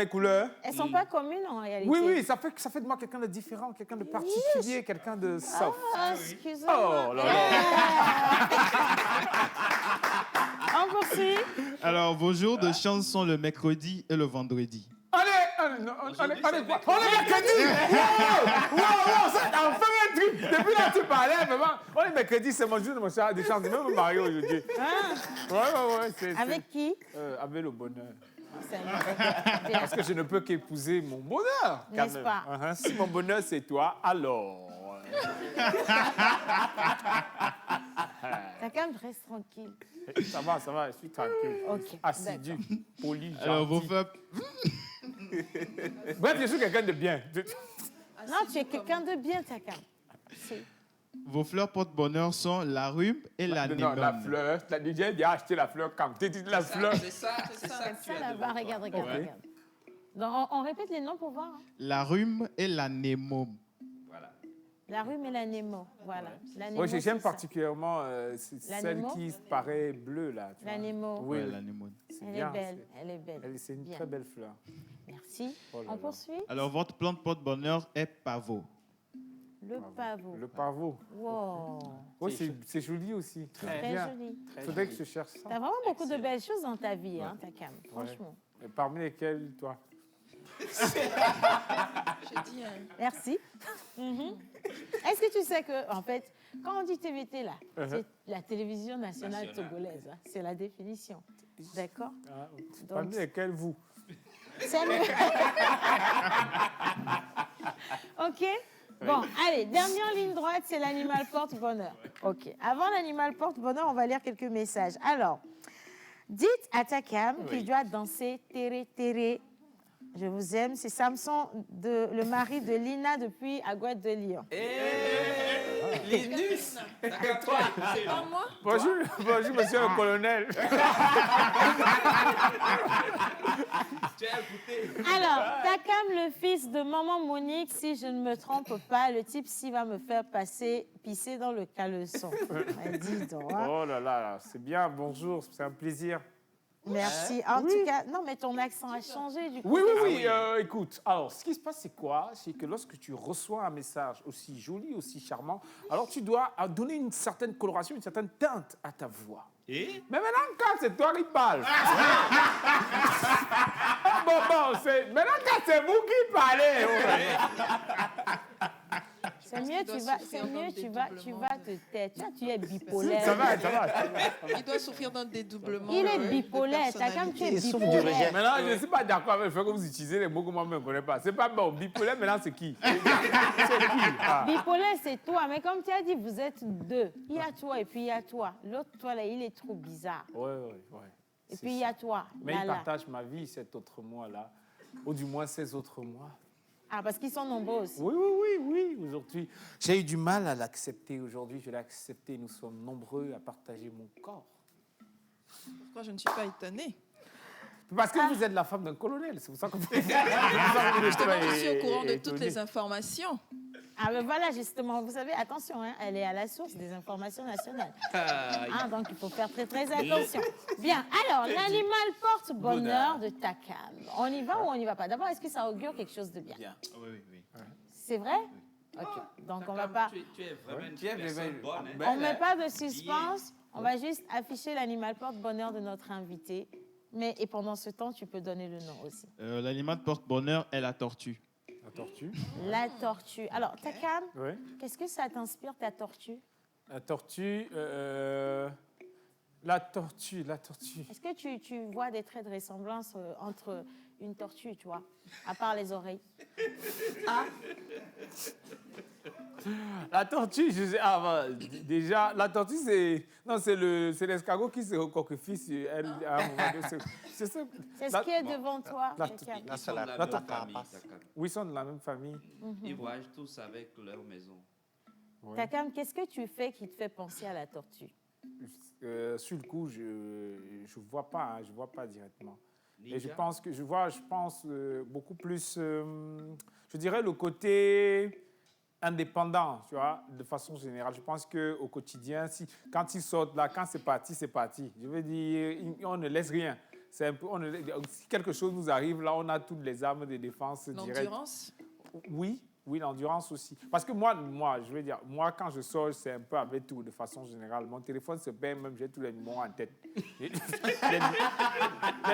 couleurs. Elles ne sont pas communes en réalité. Oui, ça fait de moi quelqu'un de différent, quelqu'un de particulier, quelqu'un de soft. Ah, excusez-moi. Oh là là. On poursuit. Alors, vos jours de chance sont le mercredi et le vendredi. On est mercredi! Wow, ça t'en fait un truc! Depuis là, tu parlais, vraiment. On est mercredi, c'est mon jour de mon char de chance. Je vais me marier aujourd'hui. Ouais. Avec qui? Avec le bonheur. Bien. Parce que je ne peux qu'épouser mon bonheur. quand N'est-ce même. pas? Si mon bonheur, c'est toi, alors. T'as quand même reste tranquille. Ça va, je suis tranquille. Ok, Assidu, poli, Alors, vos gentil. fleurs, Bref, je suis quelqu'un de bien. Non, tu es quelqu'un de bien, Takam. vos fleurs portent bonheur sont la rhume et la Non, la némone. fleur. Tu as déjà bien acheté la fleur quand tu dis la fleur. C'est ça que Ça tu as là-bas, devant. regarde. Donc, on répète les noms pour voir. hein. La rhume et la némone. Voilà. La rue Mélanémo, voilà. L'anémo, Moi, c'est j'aime ça. particulièrement celle L'anémo? qui paraît bleue, là. tu vois. L'anémo. Oui, Ouais, la némone. c'est Elle bien. est belle, elle est belle. C'est une Bien. très belle fleur. Merci. Oh là On là. poursuit. Alors, votre plante porte-bonheur est pavot. Le pavot. Le pavot. Wow. Oui, c'est joli aussi. Très bien. joli. Faudrait que je cherche ça. T'as vraiment beaucoup de belles choses dans ta vie, hein, Takam. Franchement. Et parmi lesquelles, toi? J'ai dit, Merci. Mhm. Est-ce que tu sais que, en fait, quand on dit TVT, là, c'est la télévision nationale togolaise. Hein, c'est la définition. D'accord? Ah, Donc, parmi lesquelles, vous? c'est le- OK? Bon, allez, dernière ligne droite, c'est l'animal porte-bonheur. OK. Avant l'animal porte-bonheur, on va lire quelques messages. Alors, dites à Takam qu'il doit danser Téré Téré. Je vous aime. C'est Samson, le mari de Lina depuis Aguette de Lyon. Linus, toi, c'est pas moi. Bonjour, monsieur le colonel. tu as écouté. Alors, Takam, le fils de maman Monique, si je ne me trompe pas, le type ci va me faire pisser dans le caleçon. Dis donc. Hein. Oh là là, c'est bien, bonjour, c'est un plaisir. Merci. En tout cas, non, mais ton accent a changé du coup. Oui, écoute, alors, ce qui se passe, c'est quoi? C'est que lorsque tu reçois un message aussi joli, aussi charmant, alors tu dois donner une certaine coloration, une certaine teinte à ta voix. Mais maintenant, quand c'est toi qui parles... Maintenant, quand c'est vous qui parlez... C'est mieux, tu vas te taire. Tu es bipolaire. Ça va. Il doit souffrir d'un dédoublement. Il est de bipolaire. Takam, tu es Il souffre du rejet. bipolaire. Maintenant, je ne suis pas d'accord avec le fait que vous utilisez les mots que moi-même je ne connais pas. C'est pas bon. Bipolaire, maintenant, c'est qui? C'est qui? Bipolaire, c'est toi. Mais comme tu as dit, vous êtes deux. Il y a toi et puis il y a toi. L'autre, toi, là, il est trop bizarre. Ouais. Et puis il y a toi. Mais là, il là. partage ma vie, cet autre moi-là. Ou du moins, ces autres mois. Ah, parce qu'ils sont nombreux aussi. Oui, aujourd'hui. J'ai eu du mal à l'accepter aujourd'hui. Je l'ai accepté. Nous sommes nombreux à partager mon corps. Pourquoi je ne suis pas étonnée? Parce que vous êtes la femme d'un colonel, c'est pour ça que vous... Justement, je suis au courant de toutes les informations. Ah ben voilà, justement, vous savez, attention, hein, elle est à la source des informations nationales. Donc il faut faire très très attention. Bien, alors, l'animal porte-bonheur de Takam. On y va ou on n'y va pas? D'abord, est-ce que ça augure quelque chose de bien? Oui. C'est vrai? Ok, donc on va pas... Tu es vraiment une personne bonne. Hein? On ne met pas de suspense, on va juste afficher l'animal porte-bonheur de notre invité. Et pendant ce temps, tu peux donner le nom aussi. L'animal porte-bonheur est la tortue. La tortue. La tortue. Alors, Takam, Oui. qu'est-ce que ça t'inspire, ta tortue? La tortue... La tortue. Est-ce que tu vois des traits de ressemblance entre une tortue, tu vois, à part les oreilles? La tortue, déjà, la tortue, c'est l'escargot qui se recoquefie à un moment donné. C'est ce qui est devant toi, Takam. Là, c'est la carapace. Oui, ils sont de la même famille. Ils voyagent tous avec leur maison. Oui. Takam, qu'est-ce que tu fais qui te fait penser à la tortue? Sur le coup, je vois pas, je vois pas directement. Ninja. Et je pense beaucoup plus, je dirais le côté indépendant, tu vois, de façon générale. Je pense qu'au quotidien, quand ils sortent là, quand c'est parti, c'est parti. Je veux dire, on ne laisse rien. C'est un peu, si quelque chose nous arrive, là, on a toutes les armes de défense directe. L'endurance? Oui, l'endurance aussi. Parce que moi, je veux dire, moi, quand je sors, c'est un peu avec tout, de façon générale. Mon téléphone se perd, même j'ai tous les numéros en tête. les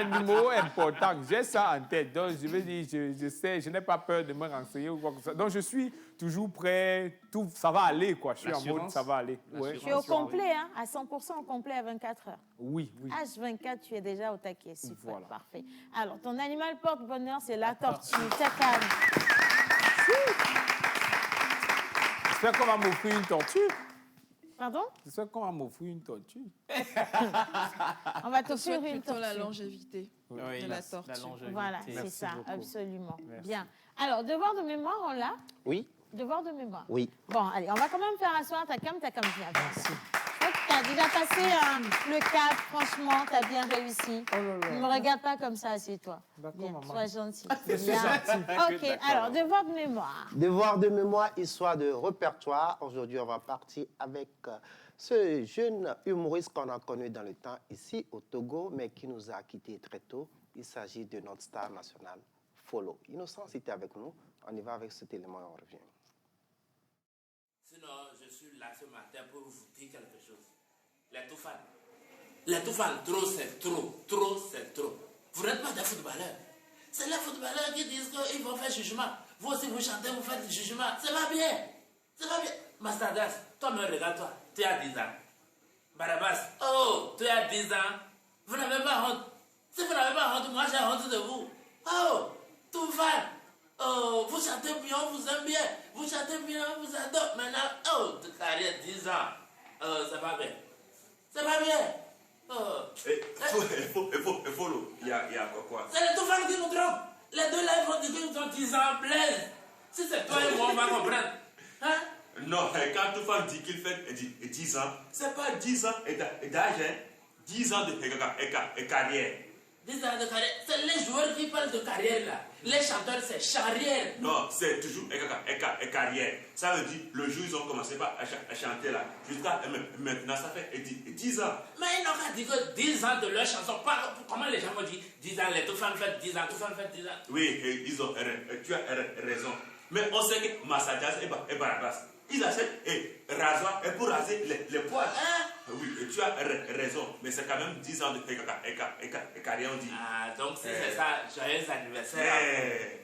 numéros importants, j'ai ça en tête. Donc, je veux dire, je sais, je n'ai pas peur de me renseigner ou quoi que ce soit. Donc, je suis toujours prêt, tout, ça va aller, quoi. Je suis en mode, ça va aller. Ouais. Tu es au complet, hein, à 100% au complet à 24 heures. Oui. H24, tu es déjà au taquet. Super, Voilà. parfait. Alors, ton animal porte-bonheur, c'est la tortue. Takam. J'espère qu'on va m'offrir une tortue. Pardon? J'espère qu'on va m'offrir une tortue. On va Je t'offrir souhaite une plutôt la tortue. longévité de la tortue. Voilà, c'est Merci ça, beaucoup. absolument. Merci. Bien. Alors, devoir de mémoire, on l'a? Oui, Devoir de mémoire. oui. Bon, allez, on va quand même faire asseoir Takam. Takam, viens. Merci. Tu as déjà passé le cap, franchement, tu as bien réussi. Ne me regarde pas comme ça, assieds-toi. D'accord, Bien, maman. sois gentil. Je suis Bien. gentil. Ok, alors, devoir de mémoire. Devoir de mémoire, histoire de répertoire. Aujourd'hui, on va partir avec ce jeune humoriste qu'on a connu dans le temps ici au Togo, mais qui nous a quittés très tôt. Il s'agit de notre star nationale, Folo. Innocent, si tu es avec nous, on y va avec cet élément et on revient. Sinon, je suis là ce matin pour vous dire quelque chose. Les Toufans, trop c'est trop, trop c'est trop. Vous n'êtes pas des footballeurs. C'est les footballeurs qui disent qu'ils vont faire jugement. Vous aussi, vous chantez, vous faites du jugement. C'est pas bien. C'est pas bien. Mastadas, toi-même, regarde-toi. Tu as 10 ans. Barabas, oh, tu as 10 ans. Vous n'avez pas honte. Si vous n'avez pas honte, moi j'ai honte de vous. Oh, Toufan. Oh, vous chantez bien, on vous aime bien. Vous chantez bien, on vous adore. Maintenant, oh, de carrière 10 ans. Oh, c'est pas bien. C'est pas bien. Oh. Il faut il y a quoi? C'est les Toufan qui nous trompent. Les deux là, ils vont dire qu'ils ont 10 ans plein. Si c'est toi et moi, on va comprendre. Hein? Non, quand Toufan dit qu'il fait 10 ans, c'est pas 10 ans d'âge, hein? 10 ans de carrière. 10 ans de carrière. C'est les joueurs qui parlent de carrière là. Les chanteurs, c'est charrière. Non, c'est toujours carrière. Ça veut dire, le jour où ils ont commencé à chanter là, jusqu'à maintenant, ça fait 10 ans. Mais ils n'ont qu'à dire que 10 ans de leur chanson. Comment les gens vont dire 10 ans, les Toufan fait 10 ans, Toufan fait 10 ans. Oui, tu as raison. Mais on sait que Massadas et Barabas, ils achètent rasoir pour raser les poils. Hein? Oui, tu as raison. Mais c'est quand même 10 ans de carrière, on dit. Ah, donc si c'est ça, joyeux anniversaire.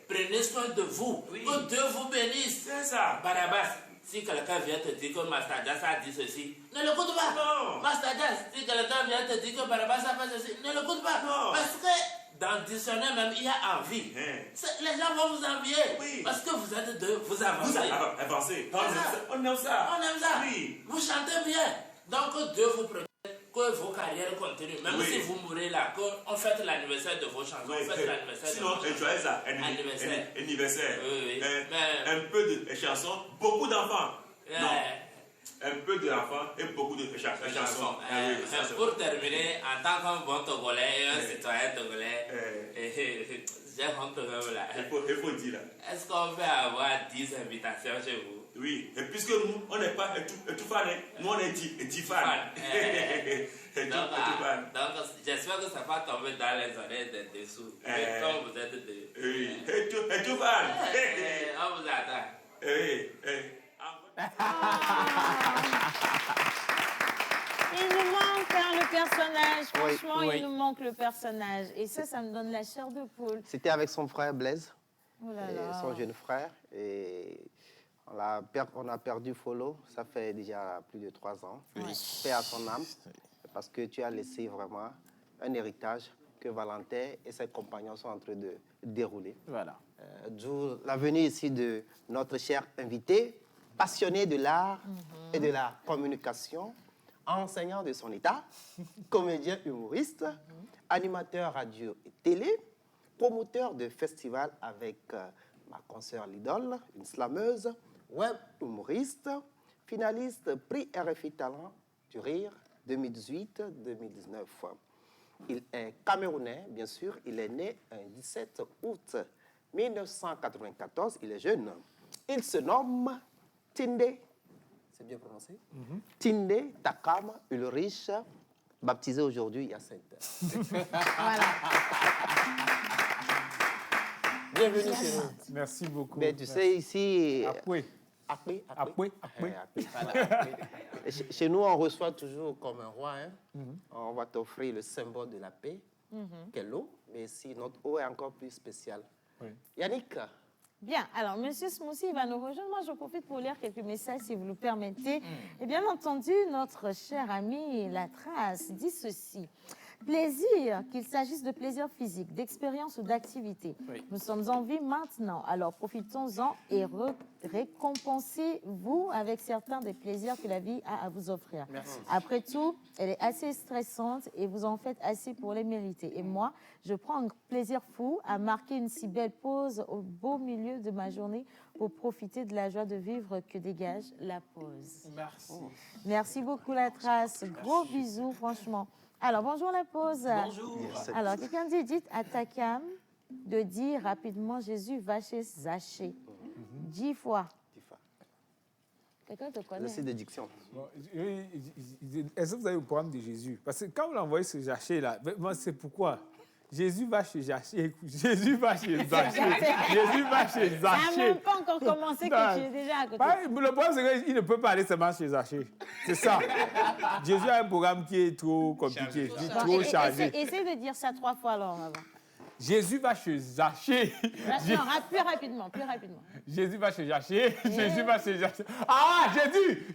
Prenez soin de vous. Oui. Que Dieu vous bénisse. C'est ça. Barabas, si quelqu'un vient te dire que Mastadas a dit ceci, ne l'écoute pas. Non. Mastadas, si quelqu'un vient te dire que Barabas a fait ceci, ne l'écoute pas. Non. Parce que dans le dictionnaire même, il y a envie. Les gens vont vous envier. Oui. Parce que vous êtes deux, vous avancez. Vous avancez. On aime ça. On aime ça. Oui. Vous chantez bien. Donc que Dieu vous protège, que vos carrières continuent. Même si vous mourrez là, qu'on fête l'anniversaire de vos chansons, on fête l'anniversaire de vos chansons. Sinon, joyeux anniversaire. Oui. Un peu de chansons, beaucoup d'enfants. Non. un peu de l'enfant et beaucoup de chansons. Pour terminer, en tant qu'un bon Togolais et un citoyen togolais, j'ai honte même là. Il faut dire là. Est-ce qu'on peut avoir 10 invitations chez vous? Oui, et puisque nous, on n'est pas tout fan, nous on est 10 fans. Donc, j'espère que ça va pas tomber dans les oreilles des dessous. Mais comme vous êtes de... Oui, et tout fan. On vous attend. Oui, Il nous manque le personnage, franchement, il nous manque le personnage. Et ça me donne la chair de poule. C'était avec son frère Blaise, Oh là là. son jeune frère. Et on a perdu Folo, ça fait déjà plus de 3 ans. Paix à son âme, parce que tu as laissé vraiment un héritage que Valentin et ses compagnons sont en train de dérouler. Voilà. D'où la venue ici de notre cher invité, passionné de l'art et de la communication, enseignant de son état, comédien humoriste, animateur radio et télé, promoteur de festivals avec ma consoeur Lidol, une slameuse, web humoriste, finaliste prix RFI Talent du Rire 2018-2019. Il est camerounais, bien sûr. Il est né le 17 août 1994. Il est jeune. Il se nomme Tinde. C'est bien prononcé? Tinde Takam Ulrich, baptisé aujourd'hui Hyacinthe. Voilà. Bienvenue chez nous. Merci beaucoup. Mais tu sais, ici... Apoué. Apoué. Apoué. Chez nous, on reçoit toujours comme un roi. Hein. On va t'offrir le symbole de la paix, qu'est l'eau. Mais ici, notre eau est encore plus spéciale. Oui. Bien, Yannick. alors, M. Smoussi va nous rejoindre. Moi, je profite pour lire quelques messages, si vous le permettez. Et bien entendu, notre cher ami La Trace dit ceci. Plaisir, qu'il s'agisse de plaisir physique, d'expérience ou d'activité. Oui. Nous sommes en vie maintenant, alors profitons-en et récompensez-vous avec certains des plaisirs que la vie a à vous offrir. Merci. Après tout, elle est assez stressante et vous en faites assez pour les mériter. Et moi, je prends un plaisir fou à marquer une si belle pause au beau milieu de ma journée pour profiter de la joie de vivre que dégage la pause. Merci. Merci beaucoup, La Trace. Gros bisous, franchement. Alors, bonjour La Pause. Bonjour. Alors, quelqu'un dit, dites à Takam de dire rapidement Jésus va chez Zachée. 10 fois. Quelqu'un te connaît? Je sais de diction. Bon, est-ce que vous avez le programme de Jésus? Parce que quand vous l'envoyez ce Zaché là, moi c'est pourquoi Jésus va chez Zaché, Jésus va chez Zaché, Jésus va chez Ça n'a Zaché. même pas encore commencé que tu es déjà à côté. Le problème, c'est qu'il ne peut pas aller seulement chez Zaché. C'est ça. Jésus a un programme qui est trop compliqué, trop chargé. Essaye de dire ça 3 fois alors avant. Jésus va chez Zaché. Non, plus rapidement, plus rapidement. Jésus va chez Zaché. Jésus va chez Zaché. Ah, Jésus!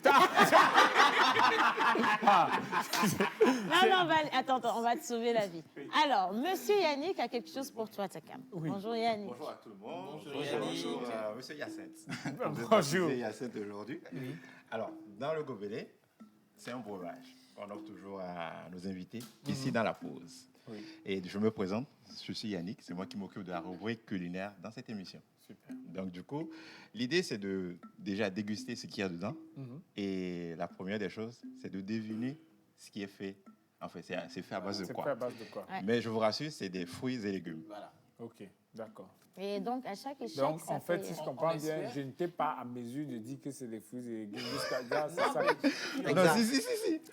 Non, attends, on va te sauver la vie. Alors, Monsieur Yannick a quelque chose pour toi, Takam. Oui. Bonjour Yannick. Bonjour à tout le monde. Bonjour, Yannick. Bonjour, Monsieur Hyacinthe. Bonjour. Hyacinthe aujourd'hui. Alors, dans le gobelet, c'est un breuvage qu'on offre toujours à nos invités, ici dans la pause. Oui. Et je me présente, je suis Yannick, c'est moi qui m'occupe de la rubrique culinaire dans cette émission. Super. Donc du coup, l'idée c'est de déjà déguster ce qu'il y a dedans. Et la première des choses, c'est de deviner ce qui est fait. En fait, c'est fait à base de C'est quoi? fait à base de quoi? Ouais. Mais je vous rassure, c'est des fruits et légumes. Voilà. Ok, d'accord. Et donc, à chaque échec, Donc, ça en fait, si je comprends bien, je n'étais pas à mesure de dire que c'est des fruits et légumes jusqu'à là, c'est ça. Non, si.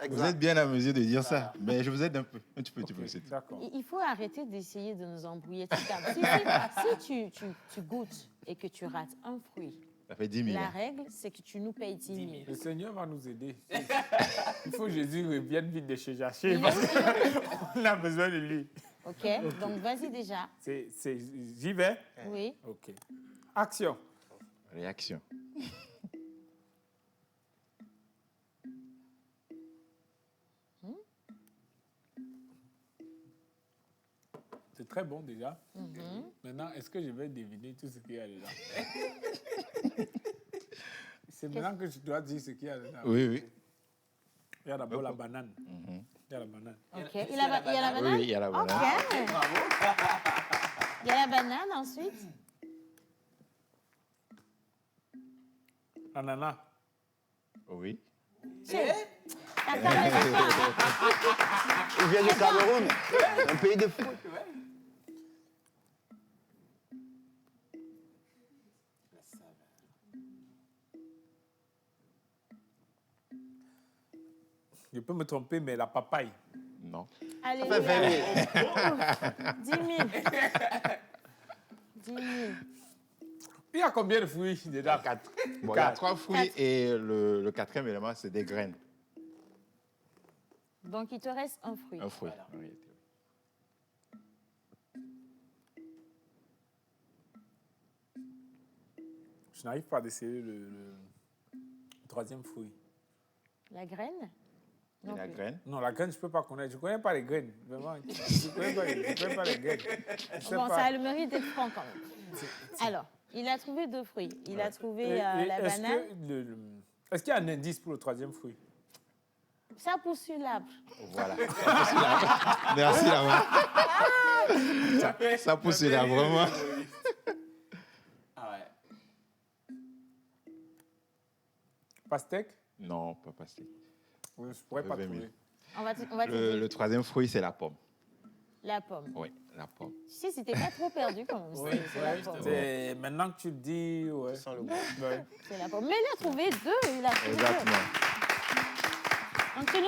Vous êtes bien à mesure de dire ça. Mais je vous aide un petit peu. C'est tout. D'accord. Il faut arrêter d'essayer de nous embrouiller. Si tu goûtes et que tu rates un fruit, Ça fait 10 000. la règle, c'est que tu nous payes 10 000. Le Seigneur va nous aider. Il faut que Jésus revienne vite de chez Zaché parce qu'on a besoin de lui. OK? Donc, vas-y déjà. J'y vais? Oui. OK. Action. Réaction. C'est très bon déjà. Maintenant, est-ce que je vais deviner tout ce qu'il y a dedans? C'est maintenant que je dois dire ce qu'il y a dedans. Oui. Il y a d'abord la banane. Il y a la banane. OK. Il y a la banane? Oui, il y a la banane. OK. Il y a la banane ensuite? Ananas. Oui. Il vient du Cameroun, un pays de foot. Je peux me tromper, mais la papaye. Non. Allez, Ça fait 10 000. 10 000. Il y a combien de fruits dedans? 4. Bon, il y a 3 fruits et le quatrième élément, c'est des graines. Donc, il te reste un fruit. Un fruit. Voilà. Oui. Je n'arrive pas à déceler le troisième fruit. La graine? Et Non la plus. graine. Non, la graine, je ne peux pas connaître. Je ne connais pas les graines. Vraiment. Je ne connais pas les graines. Je sais Bon, pas. ça a le mérite d'être franc quand même. Alors, il a trouvé 2 fruits. Il a trouvé la est-ce banane. Est-ce qu'il y a un indice pour le troisième fruit? Ça pousse sur l'arbre. Voilà. Merci, là. Ça pousse là, vraiment. Ah ouais. Pastèque? Non, pas passer. Oui, je ne pourrais pas 20 000. trouver. On va te Le troisième fruit, c'est la pomme. La pomme. Oui, la pomme. Si, c'était pas trop perdu quand même. Oui, C'est la pomme. C'est maintenant que tu le dis, ouais. Sans le goût. Ouais. C'est la pomme. Mais il a trouvé 2. Il a trouvé 2. Exactement. Donc, tu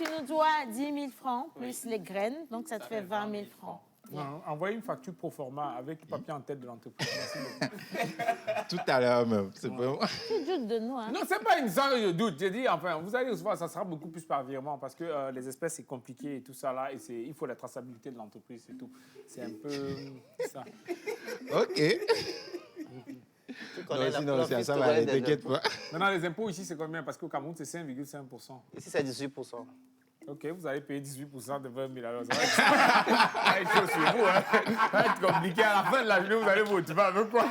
nous dois 10 000 francs plus les graines. Donc, ça te fait 20 000 francs. Non, envoyez une facture pro forma avec le papier en tête de l'entreprise. Merci beaucoup. Tout à l'heure même. C'est vraiment... Tu doutes de nous, hein? Non, c'est pas une sorte de doute. J'ai dit, enfin, vous allez recevoir, ça sera beaucoup plus par virement parce que les espèces, c'est compliqué et tout ça là. Et il faut la traçabilité de l'entreprise et tout. C'est un peu ça. OK. Tu connais Non, la sinon, couleur ça va aller, fiscale des t'inquiète pas. Maintenant, les impôts ici, c'est combien? Parce qu'au Cameroun, c'est 5,5%. Ici, c'est 18%. OK, vous allez payer 18% de 20 000. Alors, ça va être chaud sur vous. Hein. Ça va être compliqué. À la fin de la journée, vous allez vous motiver avec quoi?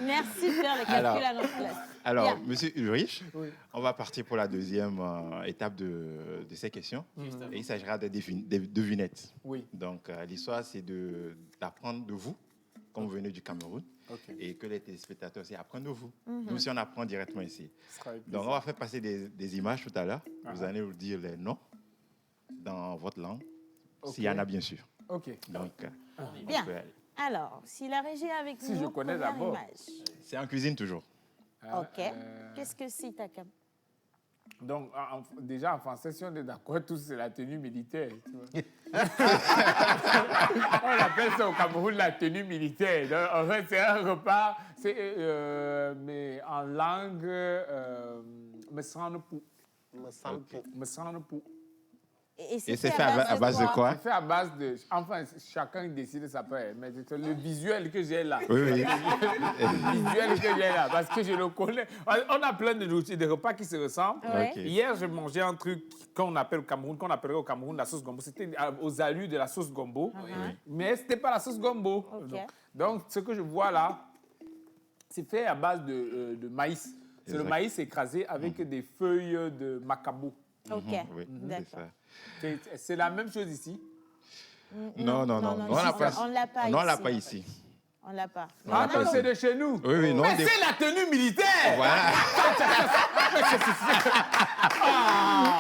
Merci de faire les calculs à notre place. Alors, Bien. Monsieur Ulrich, Oui. on va partir pour la deuxième étape de ces questions. Et il s'agira des devinettes. Oui. Donc, l'histoire, c'est d'apprendre de vous, quand vous venez du Cameroun, OK. et que les téléspectateurs aussi apprennent de vous. Nous aussi, on apprend directement ici. Ce sera avec Donc, on va faire passer des images tout à l'heure. Vous Ah. allez nous dire les noms dans votre langue, OK. s'il y en a bien sûr. OK. Donc, on Bien. peut aller. Alors, si la régie est avec Si nous, je connais première d'abord. image. C'est en cuisine toujours. OK. Qu'est-ce que c'est, Takam? Donc, déjà, en français, si on est d'accord, tous, c'est la tenue militaire. Tu vois. On appelle ça au Cameroun la tenue militaire. Donc, en fait, c'est un repas, mais en langue, me semble pour. Me semble pour. Et c'est fait à base de quoi? C'est fait à base de. Enfin, chacun décide sa part. Mais c'est le visuel que j'ai là. Oui, oui. Le visuel que j'ai là. Parce que je le connais. On a plein de repas qui se ressemblent. Ouais. OK. Hier, je mangeais un truc qu'on appelle au Cameroun, qu'on appellerait au Cameroun la sauce gombo. C'était aux allures de la sauce gombo. Mais ce n'était pas la sauce gombo. OK. Donc, ce que je vois là, c'est fait à base de maïs. C'est le Exact. maïs écrasé avec des feuilles de macabo. OK. Oui, c'est D'accord. ça. C'est la même chose ici. Non. non, On l'a pas, on l'a pas non, on l'a ici. pas ici. On l'a pas. Ah non, c'est de chez nous. Oui, oui, non. Mais c'est la tenue militaire. Voilà.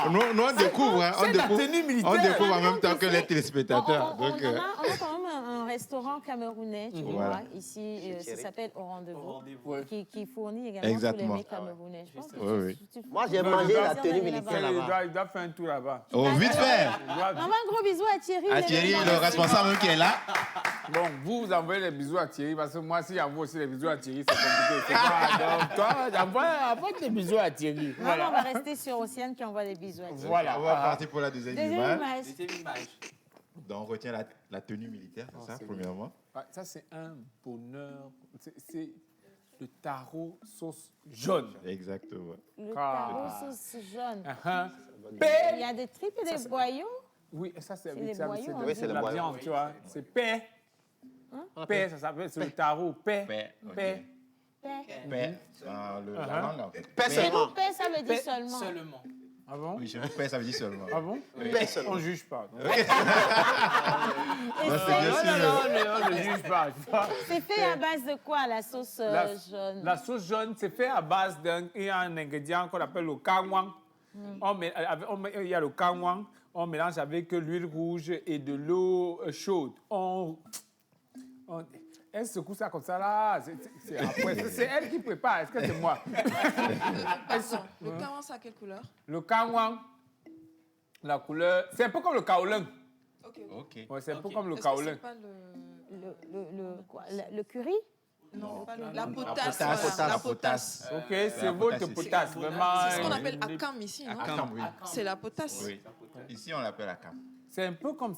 Nous, on découvre, hein, C'est la tenue militaire. on découvre en même temps que les téléspectateurs. On Donc, a quand même un restaurant camerounais, tu Voilà. vois, ici, ça s'appelle Au Rendez-vous, qui fournit également Exactement. tous les mets camerounais. Je pense que Oui, tu Moi, j'ai Non, mangé je la dois- tenue il militaire Il là-bas. doit faire un tour là-bas. oh, vite fait. Il doit- On envoie un gros bisou à Thierry. À Thierry, le responsable qui est là. Bon, vous envoyez les bisous à Thierry, parce que moi, si j'envoie aussi les bisous à Thierry, c'est compliqué. C'est pas, donc, toi, envoie des bisous à Thierry. Voilà. On va rester sur Océane qui envoie des bisous à Thierry. Voilà. On va partir pour la deuxième Deuxième image. image. Deuxième image. Donc, on retient la tenue militaire, c'est ça, c'est premièrement. Ah, ça, c'est un bonheur. C'est le taro sauce jaune. Exactement. Le Ah. tarot sauce jaune. Uh-huh. Il y a des tripes et des boyaux. Oui, et ça, c'est les ça, boyaux, c'est on de, dit. c'est de Oui, la c'est les viande, boyaux. tu vois. C'est paix. Paix, ça s'appelle, c'est le tarot. Paix. Paix, ok. Paix. Paix. Paix. Dans la langue, en fait. Paix Chez seulement. nous, paix, ça veut dire Paix seulement. Seulement. Ah bon? Oui, chez nous, paix, ça veut dire seulement. Ah bon? Oui. On ne juge pas. Non, Et on ne juge pas. c'est fait à base de quoi, la sauce jaune? La sauce jaune, c'est fait à base d'un ingrédient qu'on appelle le kangwang. Il y a le kangwang, on mélange avec l'huile rouge et de l'eau chaude. Elle secoue ça comme ça là. C'est elle qui prépare. Est-ce que c'est moi? Le kangwang, c'est à quelle couleur? Le kangwang, la couleur, c'est un peu comme le kaolin. Ok. Ouais, c'est un peu comme le Est-ce que kaolin. c'est pas Le curry? Non, pas la potasse. La potasse. Ok, c'est votre potasse. Vraiment. C'est ce qu'on appelle akam ici, non? Akam, oui. C'est la potasse. Oui. Ici, on l'appelle akam. C'est un peu comme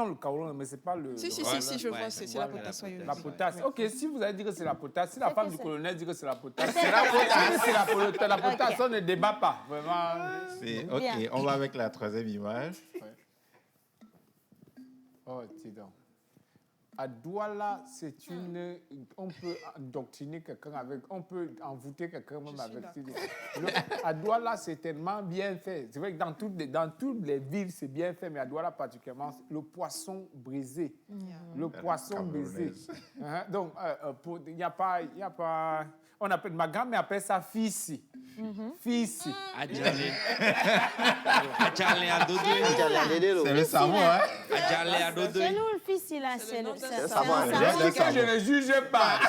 le kaolin, mais c'est pas le... Si, je vois, c'est la potasse. La potasse. Ok, si vous allez dire que c'est la potasse, si la femme du colonel dit que c'est la potasse, C'est la potasse. c'est la potasse, on ne débat pas. Vraiment. Ok, on va avec la troisième image. Oh, dis donc. À Douala, c'est une... On peut endoctriner quelqu'un avec... On peut envoûter quelqu'un même avec... À Douala, c'est tellement bien fait. C'est vrai que dans toutes les villes, c'est bien fait, mais à Douala particulièrement, le poisson brisé. Le poisson brisé. Donc, il n'y a pas... On appelle... Ma grand-mère appelle ça fissi. Fissi. Adjale. Adjale à dodo. C'est le savon, hein? Adjale à dodo. C'est nous le fils, là. C'est le savon. Je dis que je ne juge pas.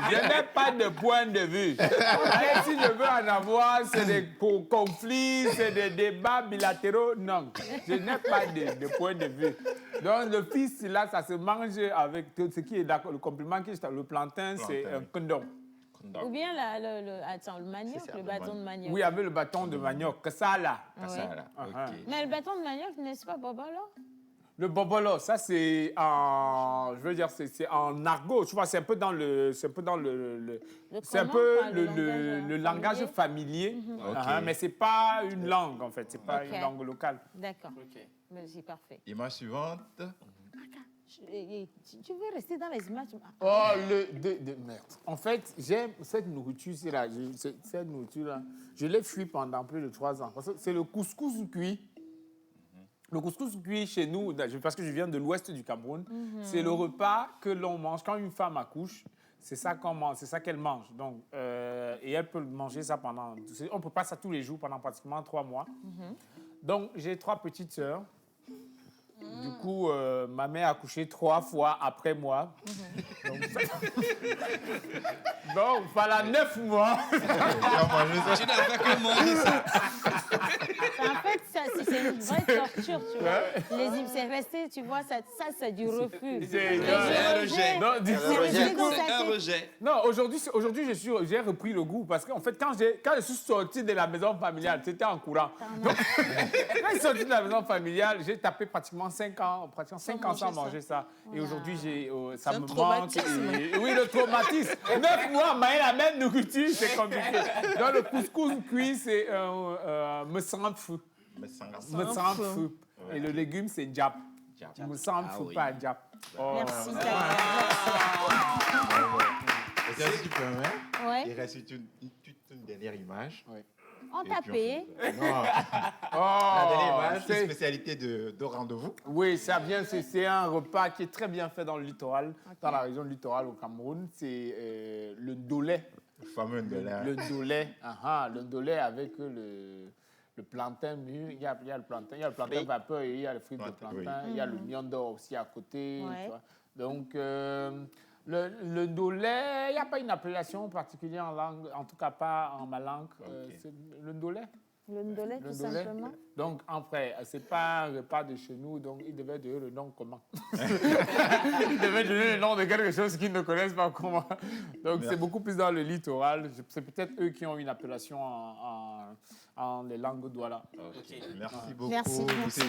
Je n'ai pas de point de vue. Et si je veux en avoir, c'est des conflits, c'est des débats bilatéraux. Non, je n'ai pas de point de vue. Donc le fils, là, ça se mange avec tout ce qui est d'accord. Le complément qui est le plantain, c'est un condom. Ou bien le manioc, le bâton de manioc. Oui, avec le bâton de manioc, que ça là. Mais le bâton de manioc, n'est-ce pas, Bobolo? Le bobolo, ça c'est en, je veux dire, c'est en argot. Tu vois, c'est un peu dans le langage familier. Mais c'est pas une langue en fait, c'est pas une langue locale. D'accord. Merci, parfait. Image suivante. Tu veux rester dans les images? Oh, merde. En fait, j'aime cette nourriture-là. Cette nourriture-là, je l'ai fui pendant plus de 3 ans. Parce que c'est le couscous cuit. Le couscous cuit chez nous, parce que je viens de l'ouest du Cameroun, c'est le repas que l'on mange quand une femme accouche. C'est ça qu'elle mange. Donc, et elle peut manger ça pendant... On ne peut pas ça tous les jours pendant pratiquement 3 mois. Donc, j'ai 3 petites sœurs. Du coup, ma mère a accouché 3 fois après moi. Donc, voilà 9 mois. Tu n'as fait que manger ça. En fait, c'est une vraie torture, tu vois. C'est resté, tu vois, ça c'est du refus. C'est un rejet. C'est un rejet. Non, aujourd'hui j'ai repris le goût parce qu'en fait, quand je suis sorti de la maison familiale, c'était en courant. Donc, quand je suis sorti de la maison familiale, j'ai tapé pratiquement 5 ans sans manger ça. Et aujourd'hui, ça me manque. Oui, le traumatisme. 9 mois, mais la même nourriture, c'est compliqué. Donc, le couscous cuit, c'est me semble fou. Me semble fou. Et le légume, c'est diap. Me semble fou, pas diap. Merci, Et si tu permets, il reste une dernière image. On t'a payé? Non. La dernière image, c'est une spécialité de rendez-vous. Oui, ça vient, c'est un repas qui est très bien fait dans le littoral, dans la région littorale au Cameroun. C'est le ndolé. Le fameux ndolé. Le ndolé avec le plantain mûr. Il y a le plantain vapeur et il y a le fruit de plantain. Il y a le miondor aussi à côté. Tu vois. Donc, le ndolé, il n'y a pas une appellation particulière en langue, en tout cas pas en ma langue. C'est le ndolé. Le ndolé, tout simplement. Donc, en fait, ce n'est pas un repas de chez nous, donc il devait donner le nom comment? Il devait donner le nom de quelque chose qu'ils ne connaissent pas comment. Donc, c'est beaucoup plus dans le littoral. C'est peut-être eux qui ont une appellation en les langues douala. Merci beaucoup. Merci. Merci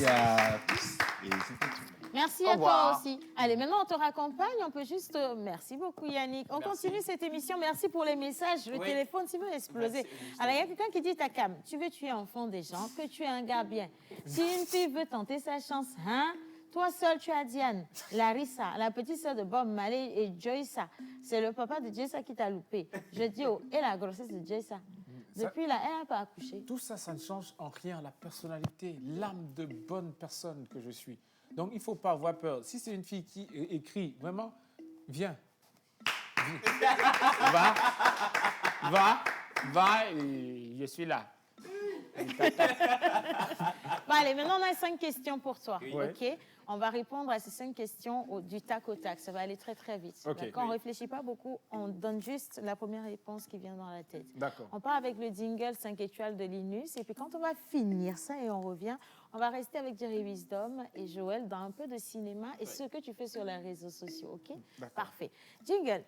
à tous. Et c'était tout. Merci à toi aussi. Allez, maintenant, on te raccompagne. On peut juste... Merci beaucoup, Yannick. On continue cette émission. Merci pour les messages. Le téléphone, s'il veut exploser. Alors, il y a quelqu'un qui dit, Takam, tu veux tuer enfant des gens, que tu es un gars bien. Si une fille veut tenter sa chance, Toi seul, tu as Diane, Larissa, la petite sœur de Bob Marley et Joyça. C'est le papa de Joyça qui t'a loupé. Je dis, oh, et la grossesse de Joyça. Depuis là, elle n'a pas accouché. Tout ça, ça ne change en rien la personnalité, l'âme de bonne personne que je suis. Donc, il ne faut pas avoir peur. Si c'est une fille qui écrit, vraiment, viens. Va, et je suis là. Bon, allez, maintenant, on a 5 questions pour toi. Oui. OK? On va répondre à ces 5 questions du tac au tac. Ça va aller très, très vite. Okay. D'accord? On ne réfléchit pas beaucoup. On donne juste la première réponse qui vient dans la tête. D'accord. On part avec le jingle 5 étoiles de Linus. Et puis, quand on va finir ça et on revient, on va rester avec Jerry Wisdom et Joël dans un peu de cinéma et ce que tu fais sur les réseaux sociaux. OK? Parfait. Jingle.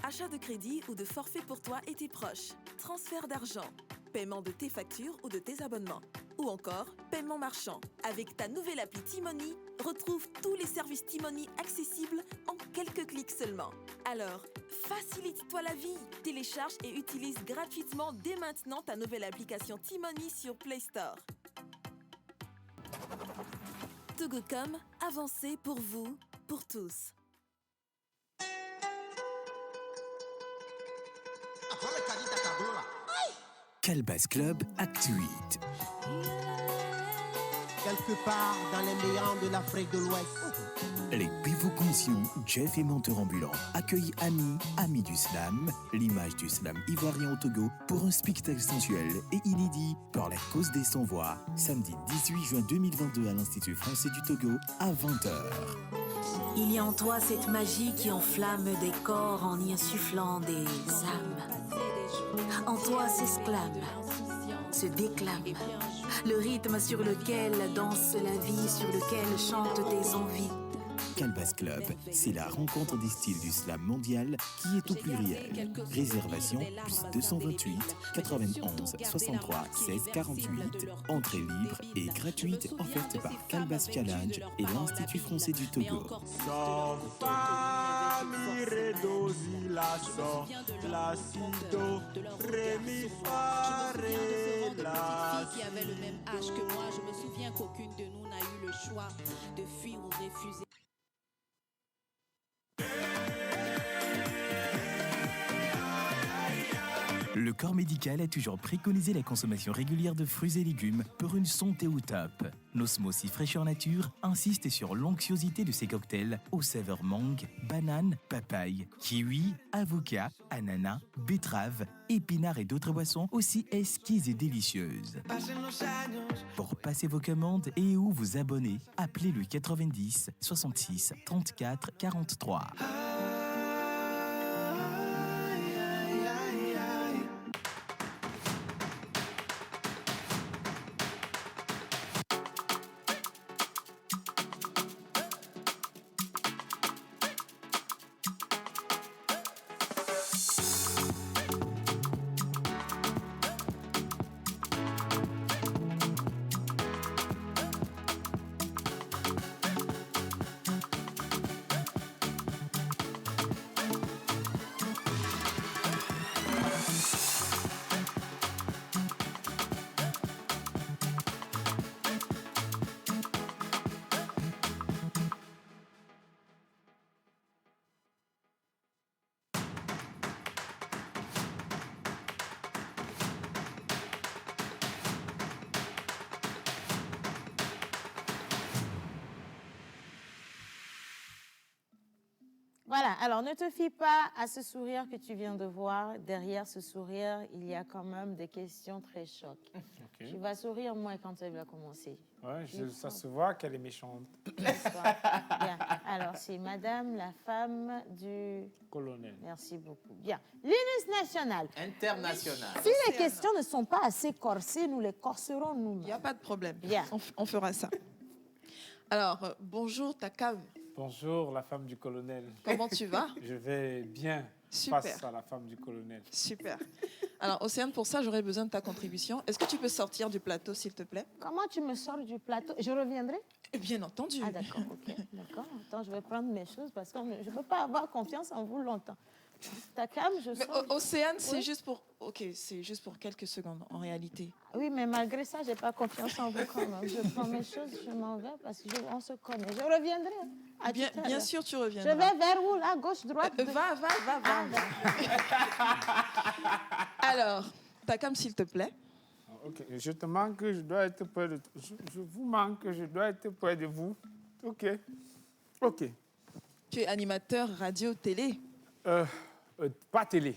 Achat de crédit ou de forfait pour toi et tes proches. Transfert d'argent. Paiement de tes factures ou de tes abonnements. Ou encore, paiement marchand. Avec ta nouvelle appli T-Money, retrouve tous les services T-Money accessibles en quelques clics seulement. Alors, facilite-toi la vie. Télécharge et utilise gratuitement dès maintenant ta nouvelle application T-Money sur Play Store. Togocom, avancez pour vous, pour tous. Calbas Club Actu 8. Quelque part dans les méandres de l'Afrique de l'Ouest. Les pivots conscients, Jeff et Menteur Ambulant accueillent Amis du Slam, l'image du slam ivoirien au Togo, pour un spectacle sensuel et inédit par la cause des sans-voix, samedi 18 juin 2022 à l'Institut français du Togo à 20h. Il y a en toi cette magie qui enflamme des corps en y insufflant des âmes. En toi s'exclame, se déclame, le rythme sur lequel danse la vie, sur lequel chantent tes envies. Calbas Club, c'est la rencontre des styles du slam mondial qui est au pluriel. Réservation plus 228 91 63 16 48. Entrée libre et gratuite offerte par Calbas Challenge et l'Institut français du Togo. Qui avait le même âge que moi, je me souviens qu'aucune de nous n'a eu le choix de fuir ou refuser. Le corps médical a toujours préconisé la consommation régulière de fruits et légumes pour une santé au top. Nosmosis Fraîcheur Nature insiste sur l'onctuosité de ces cocktails aux saveurs mangue, banane, papaye, kiwi, avocat, ananas, betterave, épinards et d'autres boissons aussi exquises et délicieuses. Pour passer vos commandes et ou vous abonner, appelez le 90 66 34 43. Voilà, alors ne te fie pas à ce sourire que tu viens de voir. Derrière ce sourire, il y a quand même des questions très chocs. Okay. Tu vas sourire moins quand elle va commencer. Ouais, ça se voit qu'elle est méchante. Bien, alors c'est Madame la femme du... colonel. Merci beaucoup. Bien, l'UNIS national. International. Si les questions ne sont pas assez corsées, nous les corserons nous-mêmes. Il n'y a pas de problème. Bien. On fera ça. Alors, bonjour Takam. Bonjour, la femme du colonel. Comment tu vas? Je vais bien. Super. Face à la femme du colonel. Super. Alors, Océane, pour ça, j'aurais besoin de ta contribution. Est-ce que tu peux sortir du plateau, s'il te plaît? Comment tu me sors du plateau? Je reviendrai? Bien entendu. Ah, d'accord, ok. D'accord. Attends, je vais prendre mes choses parce que je ne peux pas avoir confiance en vous longtemps. Takam, je Mais sors... Océane, c'est Oui. juste pour... Ok, c'est juste pour quelques secondes, en réalité. Oui, mais malgré ça, je n'ai pas confiance en vous quand même. Je prends mes choses, je m'en vais parce qu'on se connaît. Je reviendrai. À tout à Bien l'heure. sûr, tu reviendras. Je vais vers où, là? Gauche, droite? Va. Alors, Takam, s'il te plaît. Ok, je te manque, je dois être près de... Je vous manque, je dois être près de vous. Ok. Tu es animateur radio-télé. Pas télé.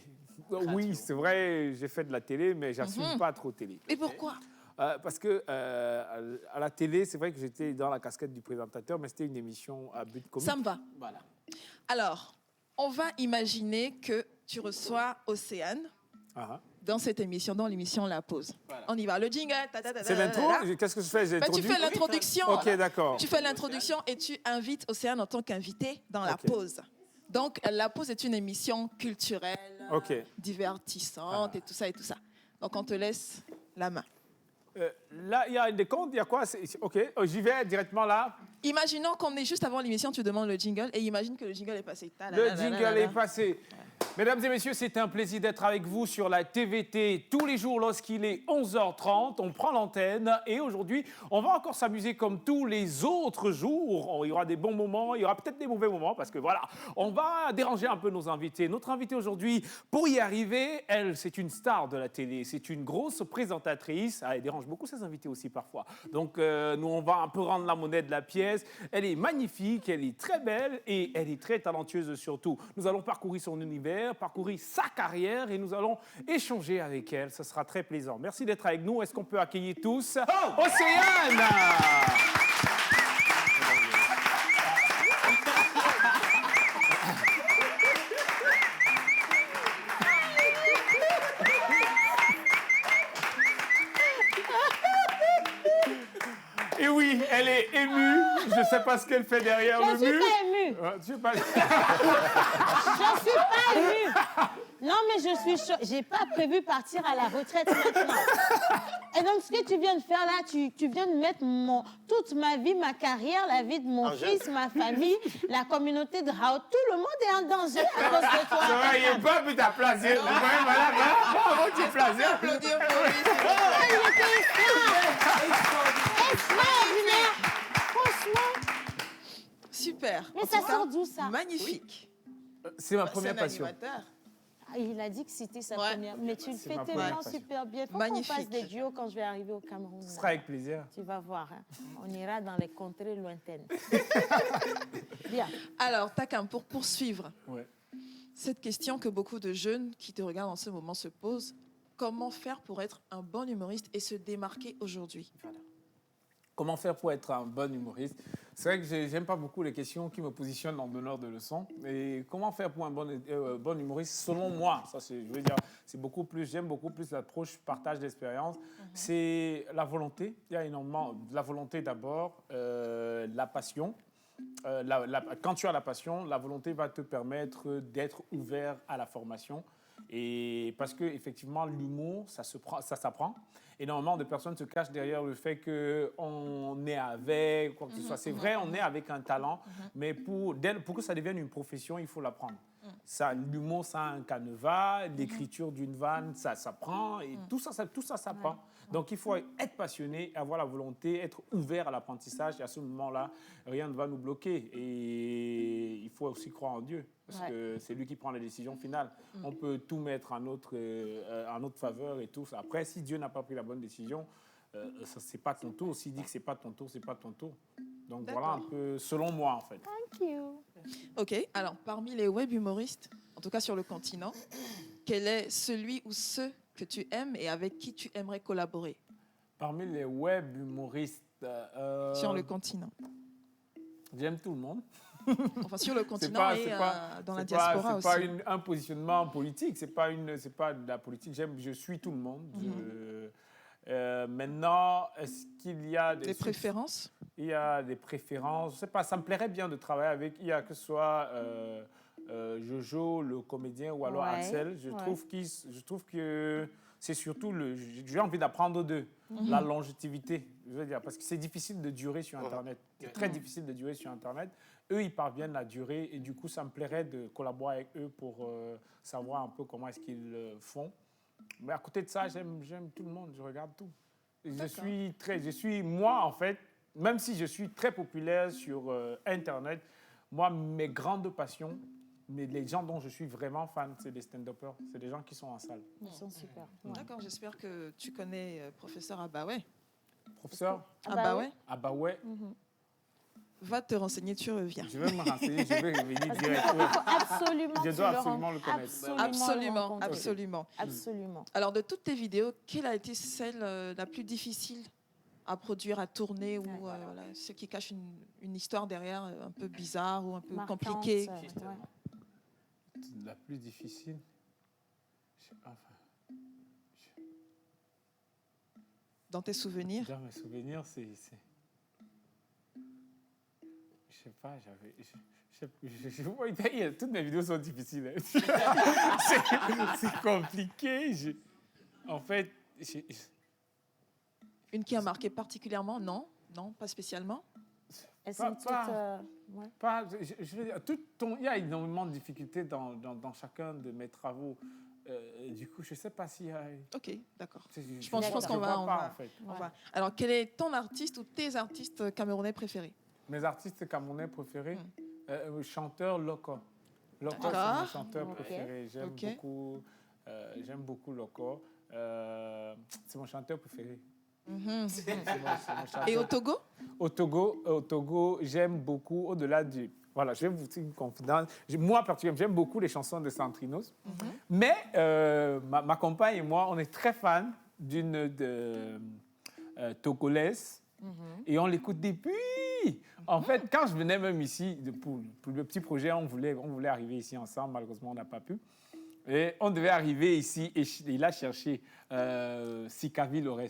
Oui, c'est vrai, j'ai fait de la télé, mais j'assume pas trop télé. Et pourquoi? Parce que à la télé, c'est vrai que j'étais dans la casquette du présentateur, mais c'était une émission à but comique. Ça me va. Voilà. Alors, on va imaginer que tu reçois Océane dans cette émission, dans l'émission La Pause. Voilà. On y va. Le jingle. C'est l'intro? Qu'est-ce que je fais? Tu fais l'introduction. Ok, d'accord. Tu fais l'introduction et tu invites Océane en tant qu'invité dans La Pause. Donc, La Pause est une émission culturelle, divertissante et tout ça. Donc, on te laisse la main. Là, il y a des comptes, il y a quoi? Ok, j'y vais directement là. Imaginons qu'on est juste avant l'émission, tu demandes le jingle et imagine que le jingle est passé. Le jingle est passé. Mesdames et messieurs, c'est un plaisir d'être avec vous sur la TVT tous les jours lorsqu'il est 11h30. On prend l'antenne et aujourd'hui, on va encore s'amuser comme tous les autres jours. Il y aura des bons moments, il y aura peut-être des mauvais moments parce que voilà, on va déranger un peu nos invités. Notre invitée aujourd'hui, pour y arriver, elle, c'est une star de la télé. C'est une grosse présentatrice. Elle dérange beaucoup ses invités aussi parfois. Donc, nous, on va un peu rendre la monnaie de la pièce. Elle est magnifique, elle est très belle et elle est très talentueuse surtout. Nous allons parcourir son univers, parcourir sa carrière et nous allons échanger avec elle. Ce sera très plaisant. Merci d'être avec nous. Est-ce qu'on peut accueillir tous Océane? Et oui, elle est émue. Je ne sais pas ce qu'elle fait derrière le mur. Je ne suis pas émue. Je suis pas... Je suis pas émue. Non, mais je n'ai pas prévu partir à la retraite maintenant. Et donc, ce que tu viens de faire là, tu viens de mettre toute ma vie, ma carrière, la vie de mon fils, ma famille, la communauté de Rao. Tout le monde est en danger à cause de toi. C'est vrai, il n'est pas plus ta place. Bravo, tu es placé. Applaudir pour lui. Extraordinaire. Franchement. Super. Mais ça sort d'où, ça? Magnifique. C'est ma première passion. Il a dit que c'était sa première. Mais tu le fais tellement super bien. Faut qu'on fasse des duos quand je vais arriver au Cameroun. Ce sera avec plaisir. Tu vas voir. Hein. On ira dans les contrées lointaines. Bien. Alors, Takam, pour poursuivre cette question que beaucoup de jeunes qui te regardent en ce moment se posent, comment faire pour être un bon humoriste et se démarquer aujourd'hui? Comment faire pour être un bon humoriste? C'est vrai que j'aime pas beaucoup les questions qui me positionnent en donneur de leçons. Et comment faire pour un bon humoriste? Selon moi, ça, je veux dire, j'aime beaucoup plus l'approche partage d'expérience. C'est la volonté. Il y a énormément la volonté d'abord, la passion. Quand tu as la passion, la volonté va te permettre d'être ouvert à la formation. Et parce que effectivement, l'humour, ça s'apprend. Énormément de personnes se cachent derrière le fait qu'on est avec, quoi que ce soit. C'est vrai, on est avec un talent, mais pour que ça devienne une profession, il faut l'apprendre. L'humour, ça a un canevas, l'écriture d'une vanne, ça s'apprend, et tout ça s'apprend. Donc, il faut être passionné, avoir la volonté, être ouvert à l'apprentissage. Et à ce moment-là, rien ne va nous bloquer. Et il faut aussi croire en Dieu, parce que c'est lui qui prend les décisions finales. On peut tout mettre en notre faveur et tout. Après, si Dieu n'a pas pris la bonne décision, c'est pas ton tour. S'il dit que c'est pas ton tour, c'est pas ton tour. Donc, voilà un peu, selon moi, en fait. Thank you. OK. Alors, parmi les web humoristes, en tout cas sur le continent, quel est celui ou ceux que tu aimes et avec qui tu aimerais collaborer? Parmi les web humoristes... sur le continent. J'aime tout le monde. Enfin, sur le continent dans la diaspora aussi. C'est pas un positionnement politique, c'est pas de la politique. Je suis tout le monde. Maintenant, est-ce qu'il y a des préférences? Il y a des préférences. Je sais pas, ça me plairait bien de travailler avec, que ce soit Jojo, le comédien, ou alors Axel. Je trouve que c'est surtout j'ai envie d'apprendre d'eux, la longévité, je veux dire, parce que c'est difficile de durer sur Internet. C'est très difficile de durer sur Internet. Eux, ils parviennent à durer et du coup, ça me plairait de collaborer avec eux pour savoir un peu comment est-ce qu'ils font. Mais à côté de ça, j'aime tout le monde, je regarde tout. Moi, en fait, même si je suis très populaire sur Internet, moi, mes grandes passions, mais les gens dont je suis vraiment fan, c'est des stand-uppers. C'est des gens qui sont en salle. Ils sont super. Ouais. D'accord, j'espère que tu connais professeur Abaway. Professeur Abaway. Abaway. Va te renseigner, tu reviens. Je vais me renseigner, je vais revenir direct. Absolument. Je dois absolument le connaître. Absolument. Alors, de toutes tes vidéos, quelle a été celle la plus difficile à produire, à tourner, ou celle qui cache une histoire derrière un peu bizarre ou un peu compliquée? La plus difficile? Dans tes souvenirs? Dans mes souvenirs, c'est... Je sais pas, toutes mes vidéos sont difficiles. C'est compliqué. En fait... Une qui a marqué particulièrement? Non, pas spécialement. Je veux dire, il y a énormément de difficultés dans chacun de mes travaux. Du coup, je ne sais pas s'il y a... OK, d'accord. Je pense qu'on va. Alors, quel est ton artiste ou tes artistes camerounais préférés? Mes artistes camerounais préférés? Chanteur Loco. Loco, c'est mon chanteur préféré. J'aime beaucoup Loco. C'est mon chanteur préféré. Et au Togo? Au Togo, j'aime beaucoup, au-delà du... Voilà, je vais vous dire une confidence. Moi, particulièrement, j'aime beaucoup les chansons de Santrinos. Mais ma compagne et moi, on est très fans d'une togolaise. Et on l'écoute depuis. En fait, quand je venais même ici, pour le petit projet, on voulait arriver ici ensemble. Malheureusement, on n'a pas pu. Et on devait arriver ici et il a cherché Sikavi Lores.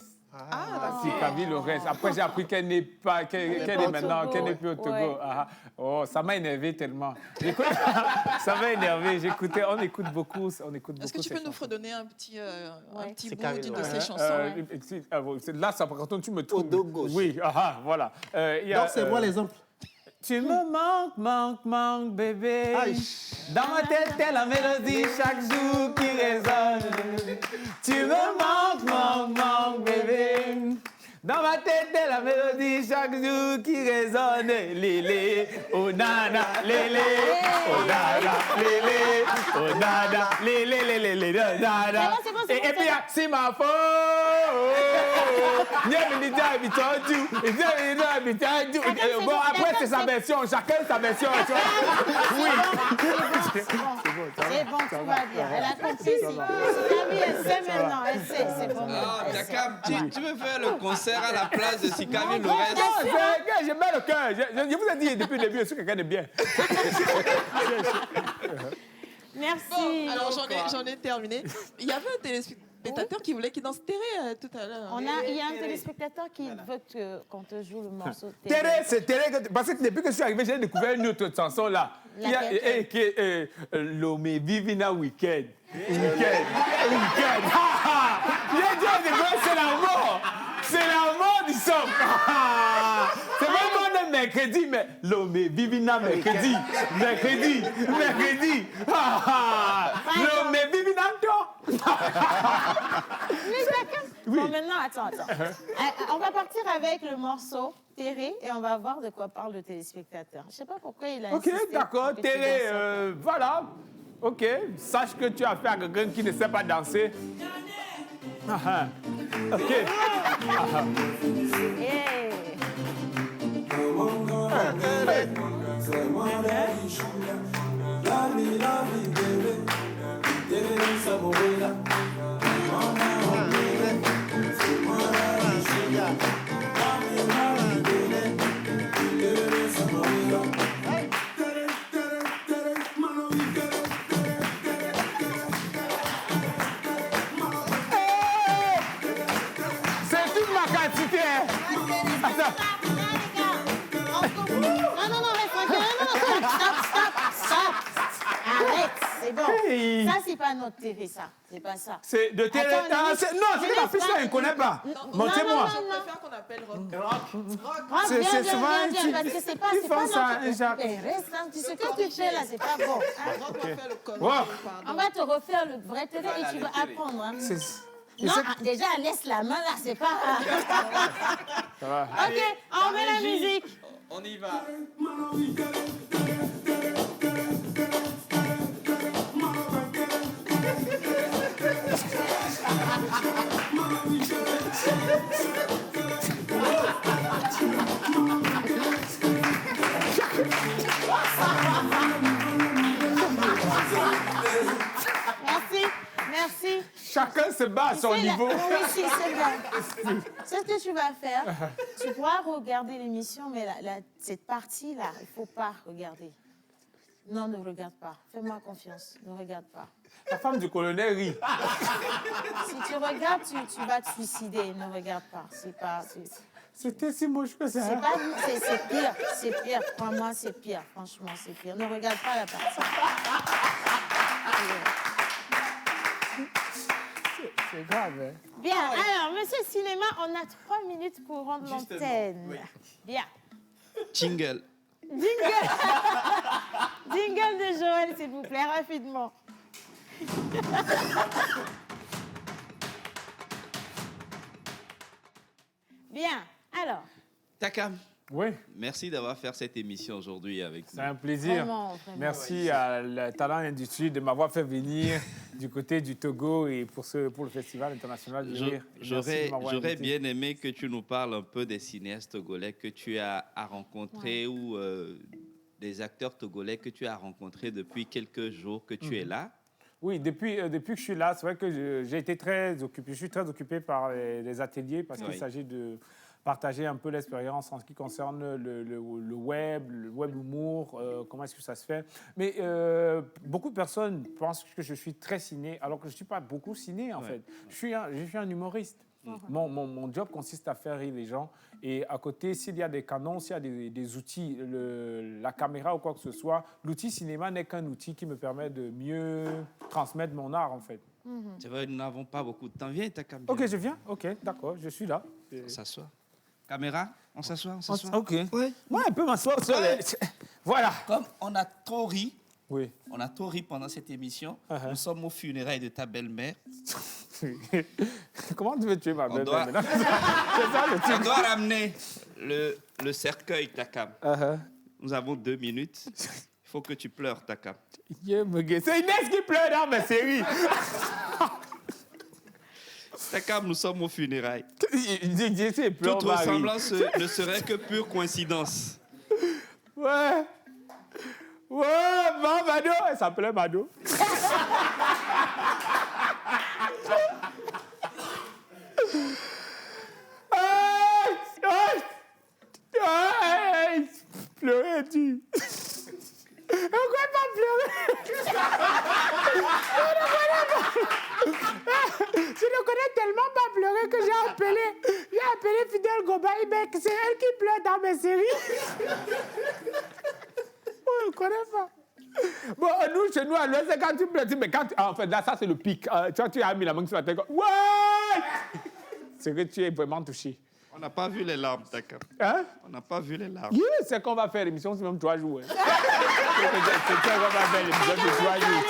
Sikavi Lores. Après, j'ai appris qu'elle n'est pas, qu'elle est maintenant, qu'elle n'est plus au Togo. Ouais. Oh, ça m'a énervé tellement. Ça m'a énervé. On écoute beaucoup. Est-ce que tu peux nous redonner un petit bout d'une de ces chansons? Là, ça, par contre, tu me trouves. Oui, voilà. Donc, c'est moi l'exemple. Tu me manques, bébé. Aïe. Dans ma tête, t'es la mélodie chaque jour qui résonne. Tu me manques, bébé. Dans ma tête, t'es la mélodie chaque jour qui résonne. Lélé, oh nana, lélé, oh nana, lélé, oh nana, lélé, nana. Et puis, c'est ma faute. Bon, après, c'est sa version. Chacun sa version. Oui. C'est bon, tout va bien. Elle a compris. Sikavi, elle sait maintenant. Elle sait, c'est bon. Jakab, tu veux faire le concert à la place de Sikavi Lores? Je mets le cœur. Je vous ai dit depuis le début, je suis quelqu'un de bien. Merci. Bon, alors, j'en ai terminé. Il y avait un téléspectateur qui voulait qu'il danse Téré tout à l'heure. Il y a un téléspectateur qui veut qu'on te joue le morceau Téré. C'est Téré, parce que depuis que je suis arrivé, j'ai découvert une autre chanson là. Qui est L'Homme Vivina Weekend. J'ai dit, c'est la mort. C'est la mort du son. C'est même pas le mercredi, mais L'Homme Vivina mercredi. L'Homme Vivina Bon, maintenant, attends. On va partir avec le morceau Téré et on va voir de quoi parle le téléspectateur. Je ne sais pas pourquoi il a insisté. Ok, d'accord. Téré, voilà. Ok, sache que tu as fait à quelqu'un qui ne sait pas danser. Ok. Ça, c'est pas notre TV, ça. C'est pas ça. C'est de télé. Non, c'est la piste là, je ne connais pas. Montrez-moi. Je préfère qu'on appelle rock. C'est souvent parce que c'est pas notre TV. Reste là, ce que tu fais là, c'est pas bon. On va te refaire le vrai TV et tu vas apprendre. Non, déjà, laisse la main là, c'est pas... Ok, on met la musique. On y va. Merci. Chacun se bat à son niveau. Oui, c'est bien. C'est ce que tu vas faire. Tu pourras regarder l'émission, mais cette partie-là, il ne faut pas regarder. Non, ne regarde pas. Fais-moi confiance. Ne regarde pas. La femme du colonel rit. Si tu regardes, tu vas te suicider. Ne regarde pas. C'est pas... C'était si moche que ça. C'est pire. C'est pire. Crois-moi, c'est pire. Franchement, c'est pire. Ne regarde pas la partie. C'est grave, hein? Bien. Alors, monsieur Cinéma, on a 3 minutes pour rendre l'antenne. Oui. Bien. Jingle. Jingle. Jingle de Joël, s'il vous plaît, rapidement. Bien. Alors. Takam. Oui. Merci d'avoir fait cette émission aujourd'hui avec nous. C'est un plaisir. Vraiment. Merci à la Talent Industrie de m'avoir fait venir du côté du Togo et pour le Festival international du rire. J'aurais bien aimé que tu nous parles un peu des cinéastes togolais que tu as rencontrés ou des acteurs togolais que tu as rencontrés depuis quelques jours que tu es là. Oui, depuis que je suis là, c'est vrai que j'ai été très occupé. Je suis très occupé par les ateliers parce qu'il s'agit de partager un peu l'expérience en ce qui concerne le web humour, comment est-ce que ça se fait. Mais beaucoup de personnes pensent que je suis très ciné, alors que je ne suis pas beaucoup ciné, en fait. Je suis un humoriste. Mon job consiste à faire rire les gens. Et à côté, s'il y a des canons, s'il y a des outils, la caméra ou quoi que ce soit, l'outil cinéma n'est qu'un outil qui me permet de mieux transmettre mon art, en fait. C'est vrai, nous n'avons pas beaucoup de temps. Viens, Takam. Ok, je viens. Ok, d'accord, je suis là. On s'assoit. Caméra, on s'assoit, Ok. Oui. Ouais, un peu m'asseoir sur les... Voilà. Comme on a trop ri, oui. On a trop ri pendant cette émission. Nous sommes aux funérailles de ta belle-mère. Comment tu veux tuer ma belle-mère maintenant? On doit ramener le cercueil, Takam. Nous avons 2 minutes. Il faut que tu pleures, Takam. C'est Inès qui pleure dans mes séries. Takam, nous sommes aux funérailles. Toute ressemblance ne serait que pure coïncidence. Ouais. Ouais, Mado. Elle s'appelait Mado. Pleurer, tu. Pourquoi pas pleurer? Je ne connais tellement pas pleurer que j'ai appelé Fidel Goba. C'est elle qui pleure dans mes séries. Je ne connais pas. Bon, nous, chez nous, à l'ouest, c'est quand tu pleures, mais en fait, là, ça, c'est le pic. Tu as mis la main sur la tête. Ouais! C'est que tu es vraiment touché. On n'a pas vu les larmes, Takam. Hein? On n'a pas vu les larmes. Oui, c'est qu'on va faire l'émission, c'est même 3 jours. C'est qu'on va faire l'émission de 3 jours.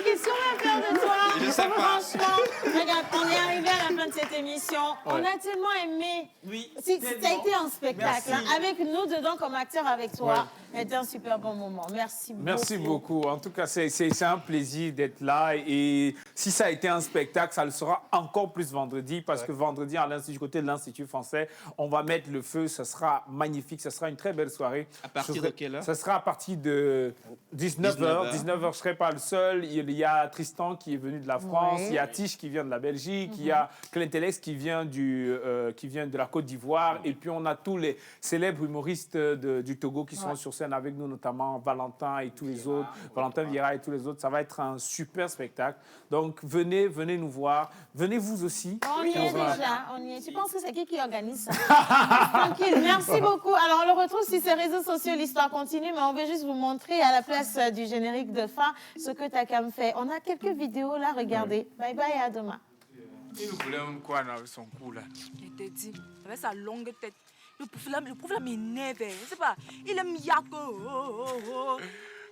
Qu'est-ce qu'on va faire de toi? Il Je sais pas. Franchement, regarde, on est arrivé à la fin de cette émission. On a tellement aimé. Oui. Ça a été un spectacle. Hein, avec nous dedans comme acteurs avec toi. C'était un super bon moment. Merci beaucoup. Merci beaucoup. En tout cas, c'est un plaisir d'être là. Et si ça a été un spectacle, ça le sera encore plus vendredi. Parce que vendredi, du côté de l'Institut français, on va mettre le feu. Ce sera magnifique. Ce sera une très belle soirée. À partir de quelle heure? Ce sera à partir de 19h. 19h, je ne serai pas le seul. Il y a Tristan qui est venu de la France. Il y a Tish qui vient de la Belgique. Il y a Clintellex qui vient de la Côte d'Ivoire. Et puis, on a tous les célèbres humoristes du Togo qui sont sur scène avec nous, notamment Valentin et tous les autres, Valentin Vieira et tous les autres. Ça va être un super spectacle. Donc, venez nous voir. Venez vous aussi. On y est déjà. On y est. Tu penses que c'est qui organise ça? Tranquille. Merci beaucoup. Alors, on le retrouve sur ces réseaux sociaux. L'histoire continue, mais on veut juste vous montrer à la place du générique de fin ce que Takam fait. On a quelques vidéos là. Regardez. Bye bye et à demain. Il nous voulait quoi avec son cou là? Je te dis, avec sa longue tête. Le pauvre là m'énerve, je sais pas, il aime yako.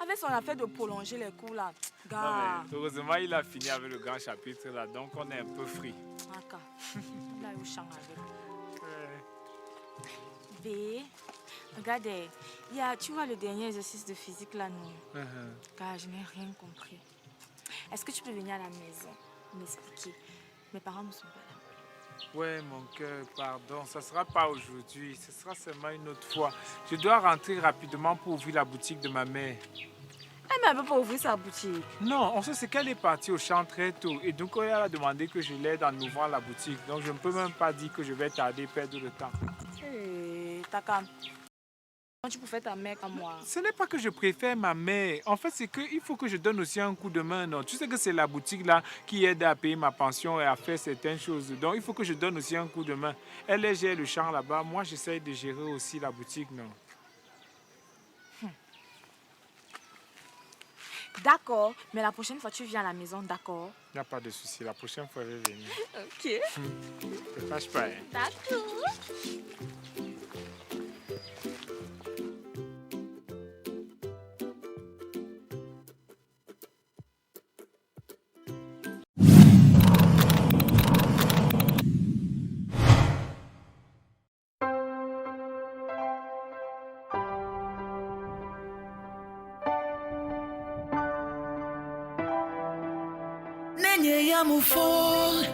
Avec son affaire de prolonger les coups là, gars. Heureusement, il a fini avec le grand chapitre là, donc on est un peu free. D'accord. Là, il chante avec. B, regardez, tu vois le dernier exercice de physique là, non? Gars, je n'ai rien compris. Est-ce que tu peux venir à la maison m'expliquer? Mes parents ne sont pas là. Ouais, mon cœur, pardon. Ça ne sera pas aujourd'hui. Ce sera seulement une autre fois. Je dois rentrer rapidement pour ouvrir la boutique de ma mère. Elle ne veut pas ouvrir sa boutique. Non, on sait qu'elle est partie au champ très tôt. Et donc, elle a demandé que je l'aide en ouvrant la boutique. Donc, je ne peux même pas dire que je vais tarder, perdre le temps. Hey, Takam. Tu préfères ta mère qu'à moi? Ce n'est pas que je préfère ma mère. En fait, c'est qu'il faut que je donne aussi un coup de main. Non? Tu sais que c'est la boutique là qui aide à payer ma pension et à faire certaines choses. Donc, il faut que je donne aussi un coup de main. Elle gère le champ là-bas. Moi, j'essaie de gérer aussi la boutique. Non? D'accord, mais la prochaine fois, tu viens à la maison, d'accord? Il n'y a pas de souci. La prochaine fois, je vais venir. Ok. Ne te fâche pas. Hein? D'accord. Nenye ya mufol